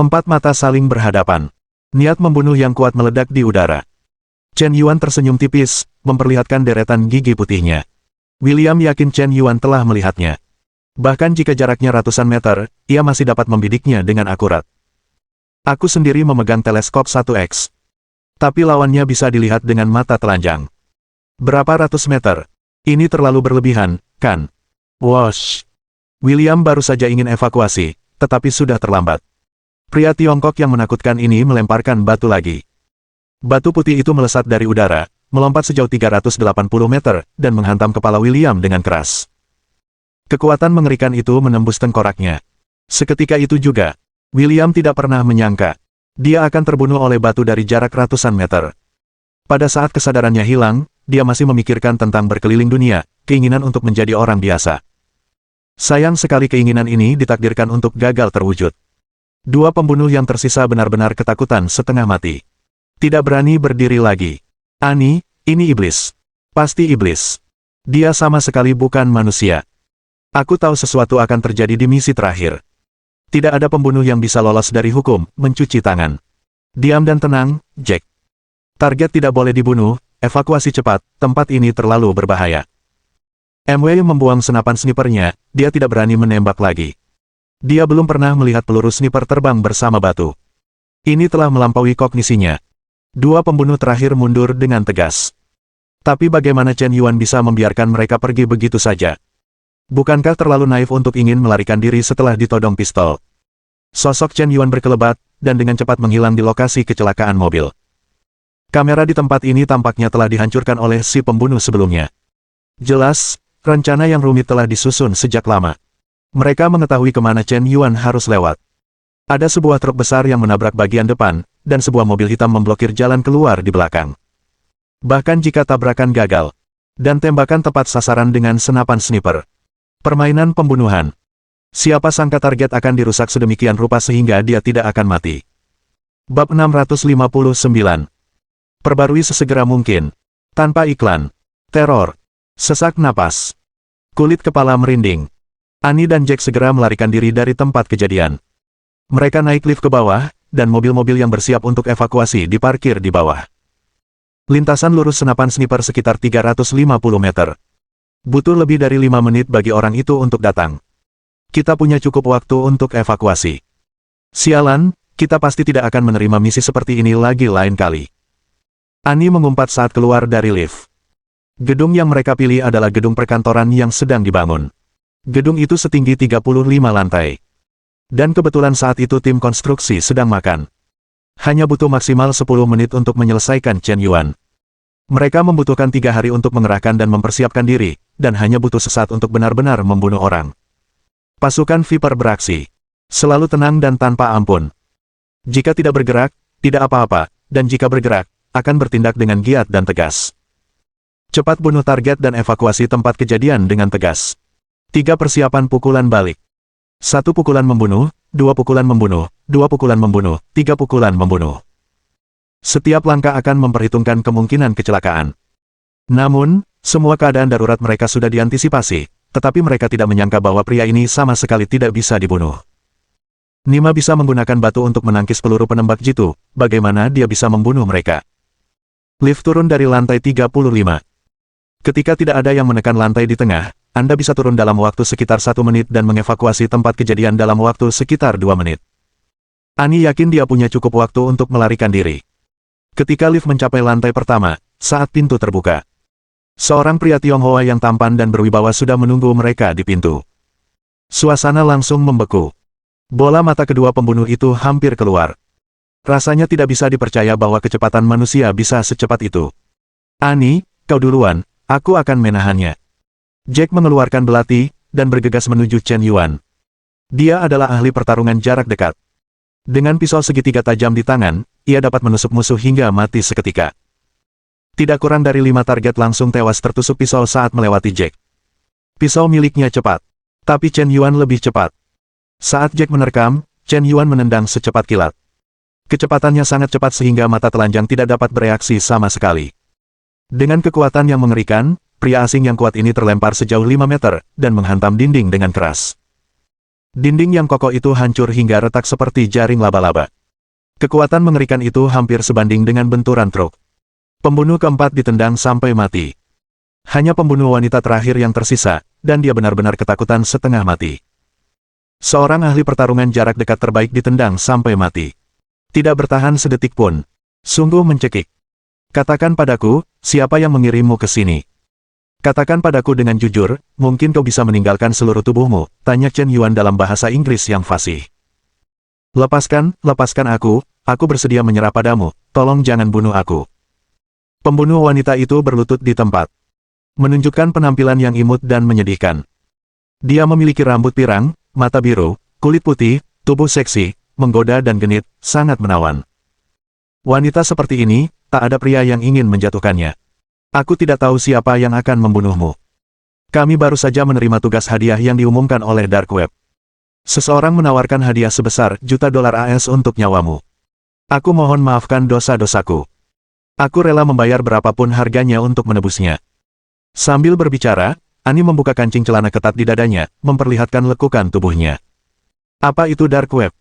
Empat mata saling berhadapan. Niat membunuh yang kuat meledak di udara. Chen Yuan tersenyum tipis, memperlihatkan deretan gigi putihnya. William yakin Chen Yuan telah melihatnya. Bahkan jika jaraknya ratusan meter, ia masih dapat membidiknya dengan akurat. Aku sendiri memegang teleskop 1x. Tapi lawannya bisa dilihat dengan mata telanjang. Berapa ratus meter? Ini terlalu berlebihan, kan? Wosh! William baru saja ingin evakuasi, tetapi sudah terlambat. Pria Tiongkok yang menakutkan ini melemparkan batu lagi. Batu putih itu melesat dari udara, melompat sejauh 380 meter, dan menghantam kepala William dengan keras. Kekuatan mengerikan itu menembus tengkoraknya. Seketika itu juga, William tidak pernah menyangka, dia akan terbunuh oleh batu dari jarak ratusan meter. Pada saat kesadarannya hilang, dia masih memikirkan tentang berkeliling dunia, keinginan untuk menjadi orang biasa. Sayang sekali keinginan ini ditakdirkan untuk gagal terwujud. Dua pembunuh yang tersisa benar-benar ketakutan setengah mati. Tidak berani berdiri lagi. Ani, ini iblis. Pasti iblis. Dia sama sekali bukan manusia. Aku tahu sesuatu akan terjadi di misi terakhir. Tidak ada pembunuh yang bisa lolos dari hukum, mencuci tangan. Diam dan tenang, Jack. Target tidak boleh dibunuh, evakuasi cepat, tempat ini terlalu berbahaya. MW membuang senapan snipernya, dia tidak berani menembak lagi. Dia belum pernah melihat peluru sniper terbang bersama batu. Ini telah melampaui kognisinya. Dua pembunuh terakhir mundur dengan tegas. Tapi bagaimana Chen Yuan bisa membiarkan mereka pergi begitu saja? Bukankah terlalu naif untuk ingin melarikan diri setelah ditodong pistol? Sosok Chen Yuan berkelebat, dan dengan cepat menghilang di lokasi kecelakaan mobil. Kamera di tempat ini tampaknya telah dihancurkan oleh si pembunuh sebelumnya. Jelas, rencana yang rumit telah disusun sejak lama. Mereka mengetahui kemana Chen Yuan harus lewat. Ada sebuah truk besar yang menabrak bagian depan, dan sebuah mobil hitam memblokir jalan keluar di belakang. Bahkan jika tabrakan gagal, dan tembakan tepat sasaran dengan senapan sniper. Permainan pembunuhan. Siapa sangka target akan dirusak sedemikian rupa sehingga dia tidak akan mati. Bab 659. Perbarui sesegera mungkin. Tanpa iklan. Teror. Sesak napas. Kulit kepala merinding. Annie dan Jack segera melarikan diri dari tempat kejadian. Mereka naik lift ke bawah, dan mobil-mobil yang bersiap untuk evakuasi diparkir di bawah. Lintasan lurus senapan sniper sekitar 350 meter. Butuh lebih dari 5 menit bagi orang itu untuk datang. Kita punya cukup waktu untuk evakuasi. Sialan, kita pasti tidak akan menerima misi seperti ini lagi lain kali. Annie mengumpat saat keluar dari lift. Gedung yang mereka pilih adalah gedung perkantoran yang sedang dibangun. Gedung itu setinggi 35 lantai. Dan kebetulan saat itu tim konstruksi sedang makan. Hanya butuh maksimal 10 menit untuk menyelesaikan Chen Yuan. Mereka membutuhkan 3 hari untuk mengerahkan dan mempersiapkan diri, dan hanya butuh sesaat untuk benar-benar membunuh orang. Pasukan Viper beraksi. Selalu tenang dan tanpa ampun. Jika tidak bergerak, tidak apa-apa, dan jika bergerak, akan bertindak dengan giat dan tegas. Cepat bunuh target dan evakuasi tempat kejadian dengan tegas. 3 persiapan pukulan balik. 1 pukulan membunuh, 2 pukulan membunuh, 2 pukulan membunuh, 3 pukulan membunuh. Setiap langkah akan memperhitungkan kemungkinan kecelakaan. Namun, semua keadaan darurat mereka sudah diantisipasi, tetapi mereka tidak menyangka bahwa pria ini sama sekali tidak bisa dibunuh. Nima bisa menggunakan batu untuk menangkis peluru penembak jitu, bagaimana dia bisa membunuh mereka? Lift turun dari lantai 35. Ketika tidak ada yang menekan lantai di tengah, Anda bisa turun dalam waktu sekitar 1 menit dan mengevakuasi tempat kejadian dalam waktu sekitar 2 menit. Annie yakin dia punya cukup waktu untuk melarikan diri. Ketika lift mencapai lantai pertama, saat pintu terbuka, seorang pria Tionghoa yang tampan dan berwibawa sudah menunggu mereka di pintu. Suasana langsung membeku. Bola mata kedua pembunuh itu hampir keluar. Rasanya tidak bisa dipercaya bahwa kecepatan manusia bisa secepat itu. Annie, kau duluan, aku akan menahannya. Jack mengeluarkan belati, dan bergegas menuju Chen Yuan. Dia adalah ahli pertarungan jarak dekat. Dengan pisau segitiga tajam di tangan, ia dapat menusuk musuh hingga mati seketika. Tidak kurang dari 5 target langsung tewas tertusuk pisau saat melewati Jack. Pisau miliknya cepat. Tapi Chen Yuan lebih cepat. Saat Jack menerkam, Chen Yuan menendang secepat kilat. Kecepatannya sangat cepat sehingga mata telanjang tidak dapat bereaksi sama sekali. Dengan kekuatan yang mengerikan, pria asing yang kuat ini terlempar sejauh 5 meter, dan menghantam dinding dengan keras. Dinding yang kokoh itu hancur hingga retak seperti jaring laba-laba. Kekuatan mengerikan itu hampir sebanding dengan benturan truk. Pembunuh keempat ditendang sampai mati. Hanya pembunuh wanita terakhir yang tersisa, dan dia benar-benar ketakutan setengah mati. Seorang ahli pertarungan jarak dekat terbaik ditendang sampai mati. Tidak bertahan sedetik pun. Sungguh mencekik. Katakan padaku, siapa yang mengirimmu ke sini? Katakan padaku dengan jujur, mungkin kau bisa meninggalkan seluruh tubuhmu, tanya Chen Yuan dalam bahasa Inggris yang fasih. Lepaskan aku bersedia menyerah padamu, tolong jangan bunuh aku. Pembunuh wanita itu berlutut di tempat. Menunjukkan penampilan yang imut dan menyedihkan. Dia memiliki rambut pirang, mata biru, kulit putih, tubuh seksi, menggoda dan genit, sangat menawan. Wanita seperti ini, tak ada pria yang ingin menjatuhkannya. Aku tidak tahu siapa yang akan membunuhmu. Kami baru saja menerima tugas hadiah yang diumumkan oleh Dark Web. Seseorang menawarkan hadiah sebesar $1 AS untuk nyawamu. Aku mohon maafkan dosa-dosaku. Aku rela membayar berapapun harganya untuk menebusnya. Sambil berbicara, Annie membuka kancing celana ketat di dadanya, memperlihatkan lekukan tubuhnya. Apa itu Dark Web?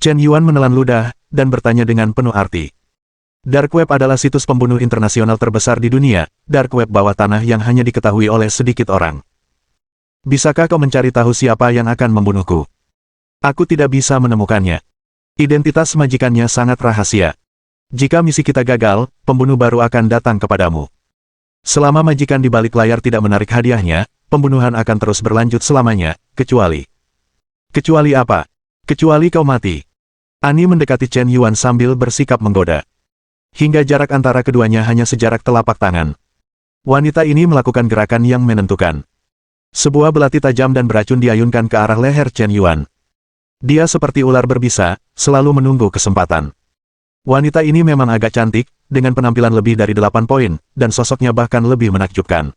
Chen Yuan menelan ludah, dan bertanya dengan penuh arti. Dark Web adalah situs pembunuh internasional terbesar di dunia, Dark Web bawah tanah yang hanya diketahui oleh sedikit orang. Bisakah kau mencari tahu siapa yang akan membunuhku? Aku tidak bisa menemukannya. Identitas majikannya sangat rahasia. Jika misi kita gagal, pembunuh baru akan datang kepadamu. Selama majikan di balik layar tidak menarik hadiahnya, pembunuhan akan terus berlanjut selamanya, kecuali... Kecuali apa? Kecuali kau mati. Annie mendekati Chen Yuan sambil bersikap menggoda. Hingga jarak antara keduanya hanya sejarak telapak tangan. Wanita ini melakukan gerakan yang menentukan. Sebuah belati tajam dan beracun diayunkan ke arah leher Chen Yuan. Dia seperti ular berbisa, selalu menunggu kesempatan. Wanita ini memang agak cantik, dengan penampilan lebih dari 8 poin, dan sosoknya bahkan lebih menakjubkan.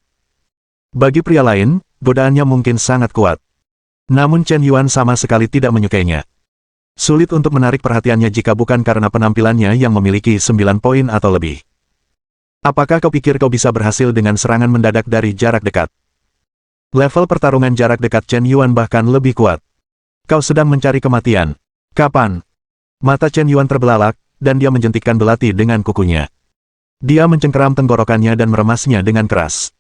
Bagi pria lain, godaannya mungkin sangat kuat. Namun Chen Yuan sama sekali tidak menyukainya. Sulit untuk menarik perhatiannya jika bukan karena penampilannya yang memiliki 9 poin atau lebih. Apakah kau pikir kau bisa berhasil dengan serangan mendadak dari jarak dekat? Level pertarungan jarak dekat Chen Yuan bahkan lebih kuat. Kau sedang mencari kematian. Kapan? Mata Chen Yuan terbelalak, dan dia menjentikkan belati dengan kukunya. Dia mencengkeram tenggorokannya dan meremasnya dengan keras.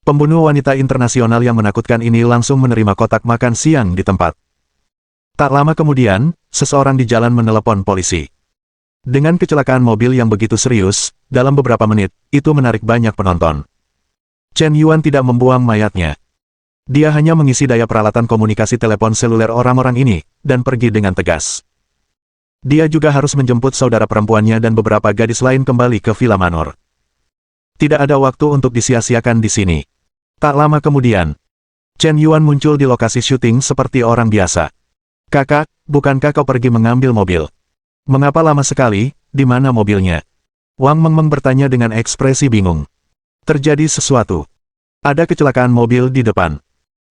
Pembunuh wanita internasional yang menakutkan ini langsung menerima kotak makan siang di tempat. Tak lama kemudian, seseorang di jalan menelepon polisi. Dengan kecelakaan mobil yang begitu serius, dalam beberapa menit, itu menarik banyak penonton. Chen Yuan tidak membuang mayatnya. Dia hanya mengisi daya peralatan komunikasi telepon seluler orang-orang ini, dan pergi dengan tegas. Dia juga harus menjemput saudara perempuannya dan beberapa gadis lain kembali ke Villa Manor. Tidak ada waktu untuk disia-siakan di sini. Tak lama kemudian, Chen Yuan muncul di lokasi syuting seperti orang biasa. Kakak, bukankah kau pergi mengambil mobil? Mengapa lama sekali, di mana mobilnya? Wang Mengmeng bertanya dengan ekspresi bingung. Terjadi sesuatu. Ada kecelakaan mobil di depan.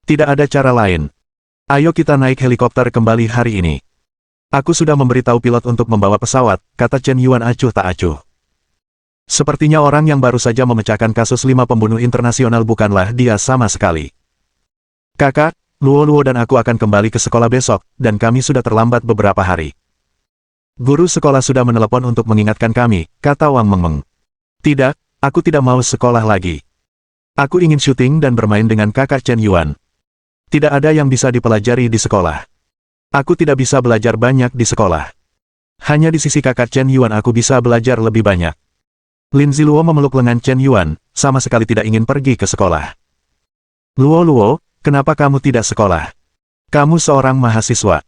Tidak ada cara lain. Ayo kita naik helikopter kembali hari ini. Aku sudah memberitahu pilot untuk membawa pesawat, kata Chen Yuan acuh tak acuh. Sepertinya orang yang baru saja memecahkan kasus 5 pembunuh internasional bukanlah dia sama sekali. Kakak, Luo dan aku akan kembali ke sekolah besok, dan kami sudah terlambat beberapa hari. Guru sekolah sudah menelepon untuk mengingatkan kami, kata Wang Mengmeng. Tidak, aku tidak mau sekolah lagi. Aku ingin syuting dan bermain dengan kakak Chen Yuan. Tidak ada yang bisa dipelajari di sekolah. Aku tidak bisa belajar banyak di sekolah. Hanya di sisi kakak Chen Yuan aku bisa belajar lebih banyak. Lin Ziluo memeluk lengan Chen Yuan, sama sekali tidak ingin pergi ke sekolah. Luo, kenapa kamu tidak sekolah? Kamu seorang mahasiswa.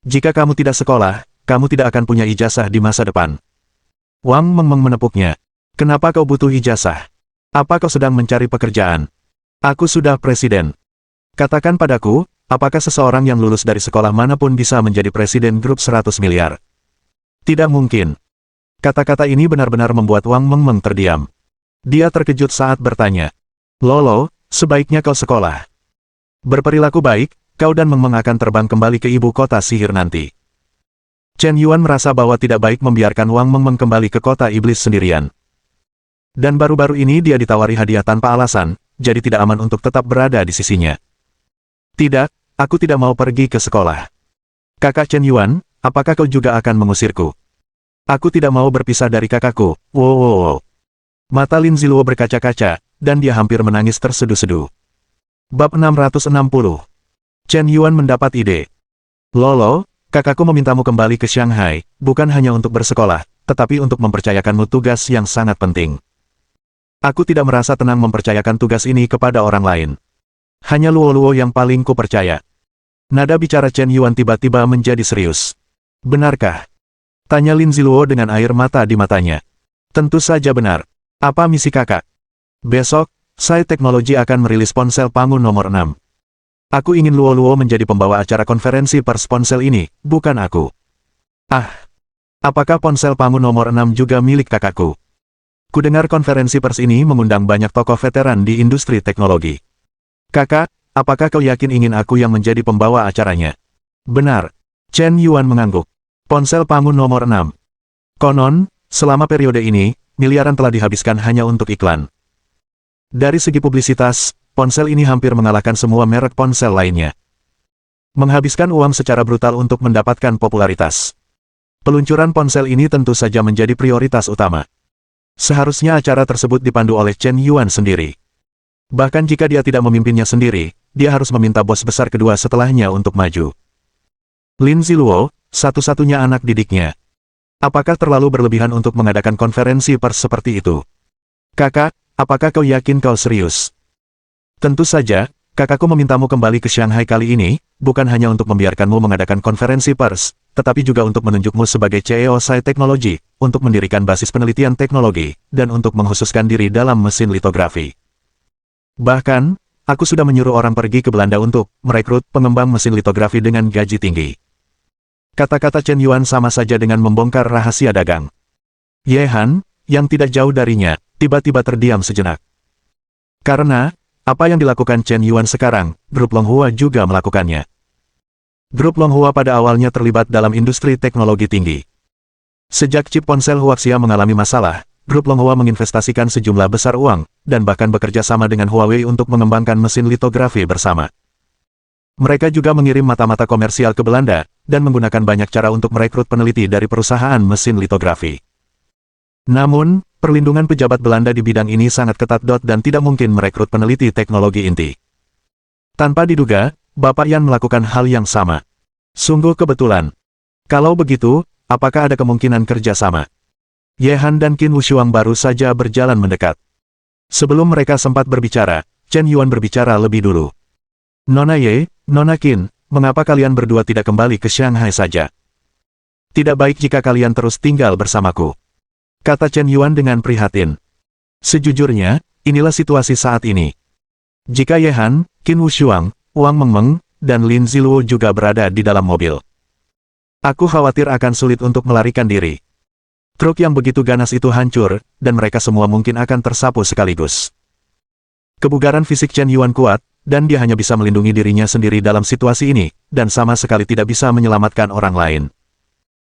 Jika kamu tidak sekolah, kamu tidak akan punya ijazah di masa depan. Wang Mengmeng menepuknya. Kenapa kau butuh ijazah? Apa kau sedang mencari pekerjaan? Aku sudah presiden. Katakan padaku, apakah seseorang yang lulus dari sekolah manapun bisa menjadi presiden grup 100 miliar? Tidak mungkin. Kata-kata ini benar-benar membuat Wang Mengmeng terdiam. Dia terkejut saat bertanya. Lolo, sebaiknya kau sekolah. Berperilaku baik, kau dan Mengmeng akan terbang kembali ke ibu kota sihir nanti. Chen Yuan merasa bahwa tidak baik membiarkan Wang Mengmeng kembali ke kota iblis sendirian. Dan baru-baru ini dia ditawari hadiah tanpa alasan, jadi tidak aman untuk tetap berada di sisinya. Tidak, aku tidak mau pergi ke sekolah. Kakak Chen Yuan, apakah kau juga akan mengusirku? Aku tidak mau berpisah dari kakakku. Wow. Mata Lin Ziluo berkaca-kaca, dan dia hampir menangis terseduh-seduh. Bab 660. Chen Yuan mendapat ide. Lolo, kakakku memintamu kembali ke Shanghai, bukan hanya untuk bersekolah, tetapi untuk mempercayakanmu tugas yang sangat penting. Aku tidak merasa tenang mempercayakan tugas ini kepada orang lain. Hanya Luo yang paling ku percaya. Nada bicara Chen Yuan tiba-tiba menjadi serius. Benarkah? Tanya Lin Ziluo dengan air mata di matanya. Tentu saja benar. Apa misi kakak? Besok, Sai Teknologi akan merilis ponsel Pangu nomor 6. Aku ingin Luo menjadi pembawa acara konferensi pers ponsel ini, bukan aku. Ah, apakah ponsel Pangu nomor 6 juga milik kakakku? Kudengar konferensi pers ini mengundang banyak tokoh veteran di industri teknologi. Kakak, apakah kau yakin ingin aku yang menjadi pembawa acaranya? Benar. Chen Yuan mengangguk. Ponsel Pangu nomor 6. Konon, selama periode ini, miliaran telah dihabiskan hanya untuk iklan. Dari segi publisitas, ponsel ini hampir mengalahkan semua merek ponsel lainnya. Menghabiskan uang secara brutal untuk mendapatkan popularitas. Peluncuran ponsel ini tentu saja menjadi prioritas utama. Seharusnya acara tersebut dipandu oleh Chen Yuan sendiri. Bahkan jika dia tidak memimpinnya sendiri, dia harus meminta bos besar kedua setelahnya untuk maju. Lin Ziluo, satu-satunya anak didiknya. Apakah terlalu berlebihan untuk mengadakan konferensi pers seperti itu? Kakak, apakah kau yakin kau serius? Tentu saja, kakakku memintamu kembali ke Shanghai kali ini, bukan hanya untuk membiarkanmu mengadakan konferensi pers, tetapi juga untuk menunjukmu sebagai CEO Sai Teknologi, untuk mendirikan basis penelitian teknologi, dan untuk mengkhususkan diri dalam mesin litografi. Bahkan, aku sudah menyuruh orang pergi ke Belanda untuk merekrut pengembang mesin litografi dengan gaji tinggi. Kata-kata Chen Yuan sama saja dengan membongkar rahasia dagang. Ye Han, yang tidak jauh darinya, tiba-tiba terdiam sejenak. Karena, apa yang dilakukan Chen Yuan sekarang, grup Longhua juga melakukannya. Grup Longhua pada awalnya terlibat dalam industri teknologi tinggi. Sejak chip ponsel Huaxia mengalami masalah, grup Longhua menginvestasikan sejumlah besar uang, dan bahkan bekerja sama dengan Huawei untuk mengembangkan mesin litografi bersama. Mereka juga mengirim mata-mata komersial ke Belanda, dan menggunakan banyak cara untuk merekrut peneliti dari perusahaan mesin litografi. Namun, perlindungan pejabat Belanda di bidang ini sangat ketat dan tidak mungkin merekrut peneliti teknologi inti. Tanpa diduga, Bapak Yan melakukan hal yang sama. Sungguh kebetulan. Kalau begitu, apakah ada kemungkinan kerjasama? Ye Han dan Qin Wushuang baru saja berjalan mendekat. Sebelum mereka sempat berbicara, Chen Yuan berbicara lebih dulu. Nona Ye, Nona Qin, mengapa kalian berdua tidak kembali ke Shanghai saja? Tidak baik jika kalian terus tinggal bersamaku. Kata Chen Yuan dengan prihatin. Sejujurnya, inilah situasi saat ini. Jika Ye Han, Qin Wushuang, Wang Mengmeng, dan Lin Ziluo juga berada di dalam mobil, aku khawatir akan sulit untuk melarikan diri. Truk yang begitu ganas itu hancur, dan mereka semua mungkin akan tersapu sekaligus. Kebugaran fisik Chen Yuan kuat, dan dia hanya bisa melindungi dirinya sendiri dalam situasi ini, dan sama sekali tidak bisa menyelamatkan orang lain.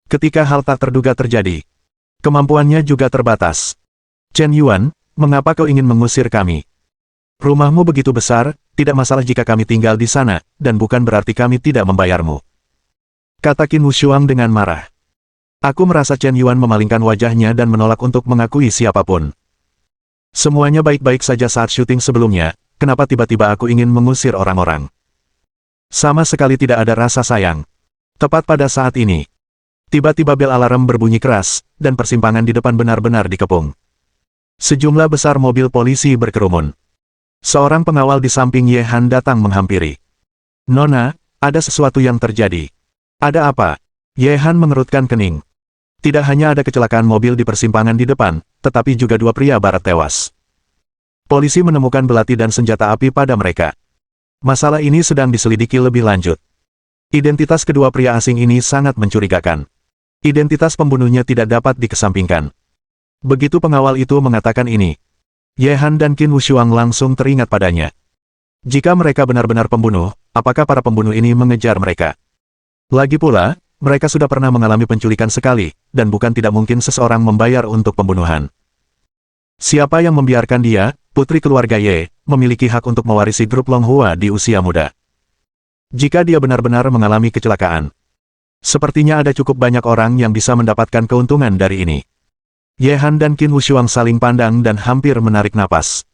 Ketika hal tak terduga terjadi, kemampuannya juga terbatas. Chen Yuan, mengapa kau ingin mengusir kami? Rumahmu begitu besar, tidak masalah jika kami tinggal di sana, dan bukan berarti kami tidak membayarmu. Kata Qin Wushuang dengan marah. Aku merasa Chen Yuan memalingkan wajahnya dan menolak untuk mengakui siapapun. Semuanya baik-baik saja saat syuting sebelumnya, kenapa tiba-tiba aku ingin mengusir orang-orang? Sama sekali tidak ada rasa sayang. Tepat pada saat ini, tiba-tiba bel alarm berbunyi keras, dan persimpangan di depan benar-benar dikepung. Sejumlah besar mobil polisi berkerumun. Seorang pengawal di samping Ye Han datang menghampiri. Nona, ada sesuatu yang terjadi. Ada apa? Ye Han mengerutkan kening. Tidak hanya ada kecelakaan mobil di persimpangan di depan, tetapi juga dua pria barat tewas. Polisi menemukan belati dan senjata api pada mereka. Masalah ini sedang diselidiki lebih lanjut. Identitas kedua pria asing ini sangat mencurigakan. Identitas pembunuhnya tidak dapat dikesampingkan. Begitu pengawal itu mengatakan ini, Ye Han dan Qin Wushuang langsung teringat padanya. Jika mereka benar-benar pembunuh, apakah para pembunuh ini mengejar mereka? Lagi pula, mereka sudah pernah mengalami penculikan sekali, dan bukan tidak mungkin seseorang membayar untuk pembunuhan. Siapa yang membiarkan dia, putri keluarga Ye, memiliki hak untuk mewarisi grup Longhua di usia muda? Jika dia benar-benar mengalami kecelakaan, sepertinya ada cukup banyak orang yang bisa mendapatkan keuntungan dari ini. Ye Han dan Qin Wushuang saling pandang dan hampir menarik napas.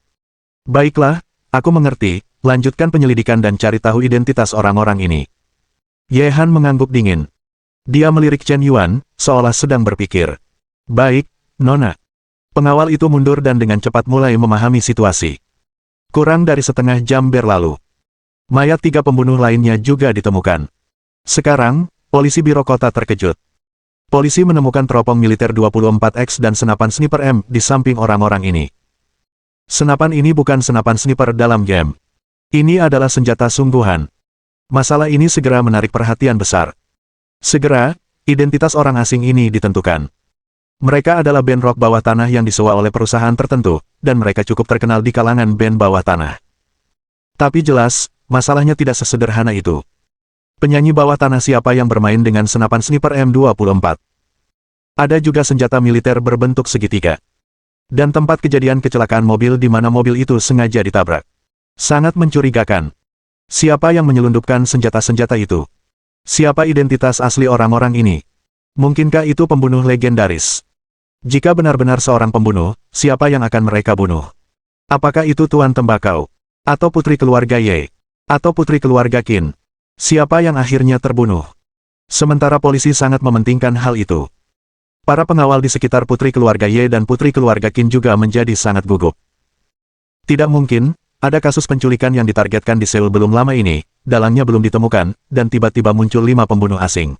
Baiklah, aku mengerti, lanjutkan penyelidikan dan cari tahu identitas orang-orang ini. Ye Han mengangguk dingin. Dia melirik Chen Yuan, seolah sedang berpikir. Baik, Nona. Pengawal itu mundur dan dengan cepat mulai memahami situasi. Kurang dari setengah jam berlalu. Mayat 3 pembunuh lainnya juga ditemukan. Sekarang, polisi biro kota terkejut. Polisi menemukan teropong militer 24X dan senapan sniper M di samping orang-orang ini. Senapan ini bukan senapan sniper dalam game. Ini adalah senjata sungguhan. Masalah ini segera menarik perhatian besar. Segera, identitas orang asing ini ditentukan. Mereka adalah band rock bawah tanah yang disewa oleh perusahaan tertentu, dan mereka cukup terkenal di kalangan band bawah tanah. Tapi jelas, masalahnya tidak sesederhana itu. Penyanyi bawah tanah siapa yang bermain dengan senapan sniper M24? Ada juga senjata militer berbentuk segitiga. Dan tempat kejadian kecelakaan mobil di mana mobil itu sengaja ditabrak. Sangat mencurigakan. Siapa yang menyelundupkan senjata-senjata itu? Siapa identitas asli orang-orang ini? Mungkinkah itu pembunuh legendaris? Jika benar-benar seorang pembunuh, siapa yang akan mereka bunuh? Apakah itu Tuan Tembakau? Atau putri keluarga Ye? Atau putri keluarga Qin? Siapa yang akhirnya terbunuh? Sementara polisi sangat mementingkan hal itu. Para pengawal di sekitar putri keluarga Ye dan putri keluarga Qin juga menjadi sangat gugup. Tidak mungkin, ada kasus penculikan yang ditargetkan di Seoul belum lama ini, dalangnya belum ditemukan, dan tiba-tiba muncul 5 pembunuh asing.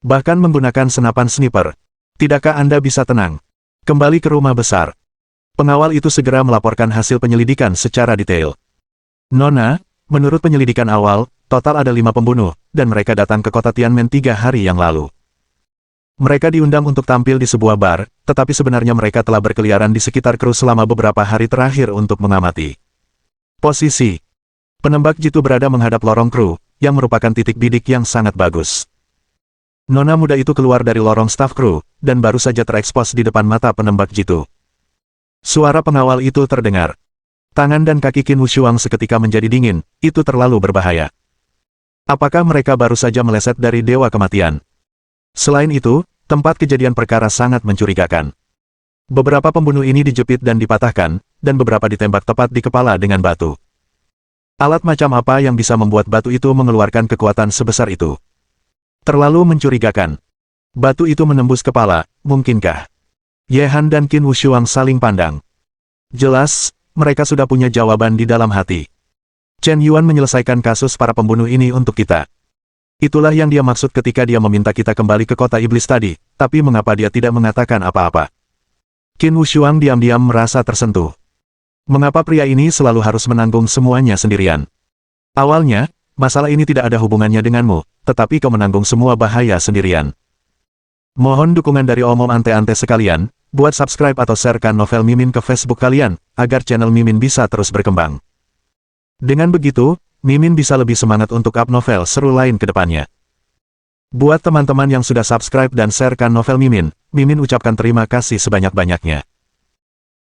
Bahkan menggunakan senapan sniper. Tidakkah Anda bisa tenang? Kembali ke rumah besar. Pengawal itu segera melaporkan hasil penyelidikan secara detail. Nona, menurut penyelidikan awal, total ada 5 pembunuh, dan mereka datang ke kota Tianmen 3 hari yang lalu. Mereka diundang untuk tampil di sebuah bar, tetapi sebenarnya mereka telah berkeliaran di sekitar kru selama beberapa hari terakhir untuk mengamati. Posisi. Penembak jitu berada menghadap lorong kru, yang merupakan titik bidik yang sangat bagus. Nona muda itu keluar dari lorong staf kru, dan baru saja terekspos di depan mata penembak jitu. Suara pengawal itu terdengar. Tangan dan kaki Qin Wushuang seketika menjadi dingin, itu terlalu berbahaya. Apakah mereka baru saja meleset dari dewa kematian? Selain itu, tempat kejadian perkara sangat mencurigakan. Beberapa pembunuh ini dijepit dan dipatahkan, dan beberapa ditembak tepat di kepala dengan batu. Alat macam apa yang bisa membuat batu itu mengeluarkan kekuatan sebesar itu? Terlalu mencurigakan. Batu itu menembus kepala, mungkinkah? Ye Han dan Qin Wushuang saling pandang. Jelas, mereka sudah punya jawaban di dalam hati. Chen Yuan menyelesaikan kasus para pembunuh ini untuk kita. Itulah yang dia maksud ketika dia meminta kita kembali ke kota iblis tadi, tapi mengapa dia tidak mengatakan apa-apa? Qin Wushuang diam-diam merasa tersentuh. Mengapa pria ini selalu harus menanggung semuanya sendirian? Awalnya, masalah ini tidak ada hubungannya denganmu, tetapi kau menanggung semua bahaya sendirian. Mohon dukungan dari omom ante-ante sekalian, buat subscribe atau sharekan novel Mimin ke Facebook kalian, agar channel Mimin bisa terus berkembang. Dengan begitu, Mimin bisa lebih semangat untuk up novel seru lain ke depannya. Buat teman-teman yang sudah subscribe dan sharekan novel Mimin, Mimin ucapkan terima kasih sebanyak-banyaknya.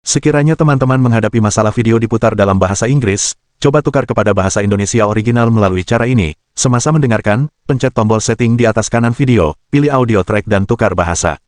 Sekiranya teman-teman menghadapi masalah video diputar dalam bahasa Inggris, coba tukar kepada bahasa Indonesia original melalui cara ini. Semasa mendengarkan, pencet tombol setting di atas kanan video, pilih audio track dan tukar bahasa.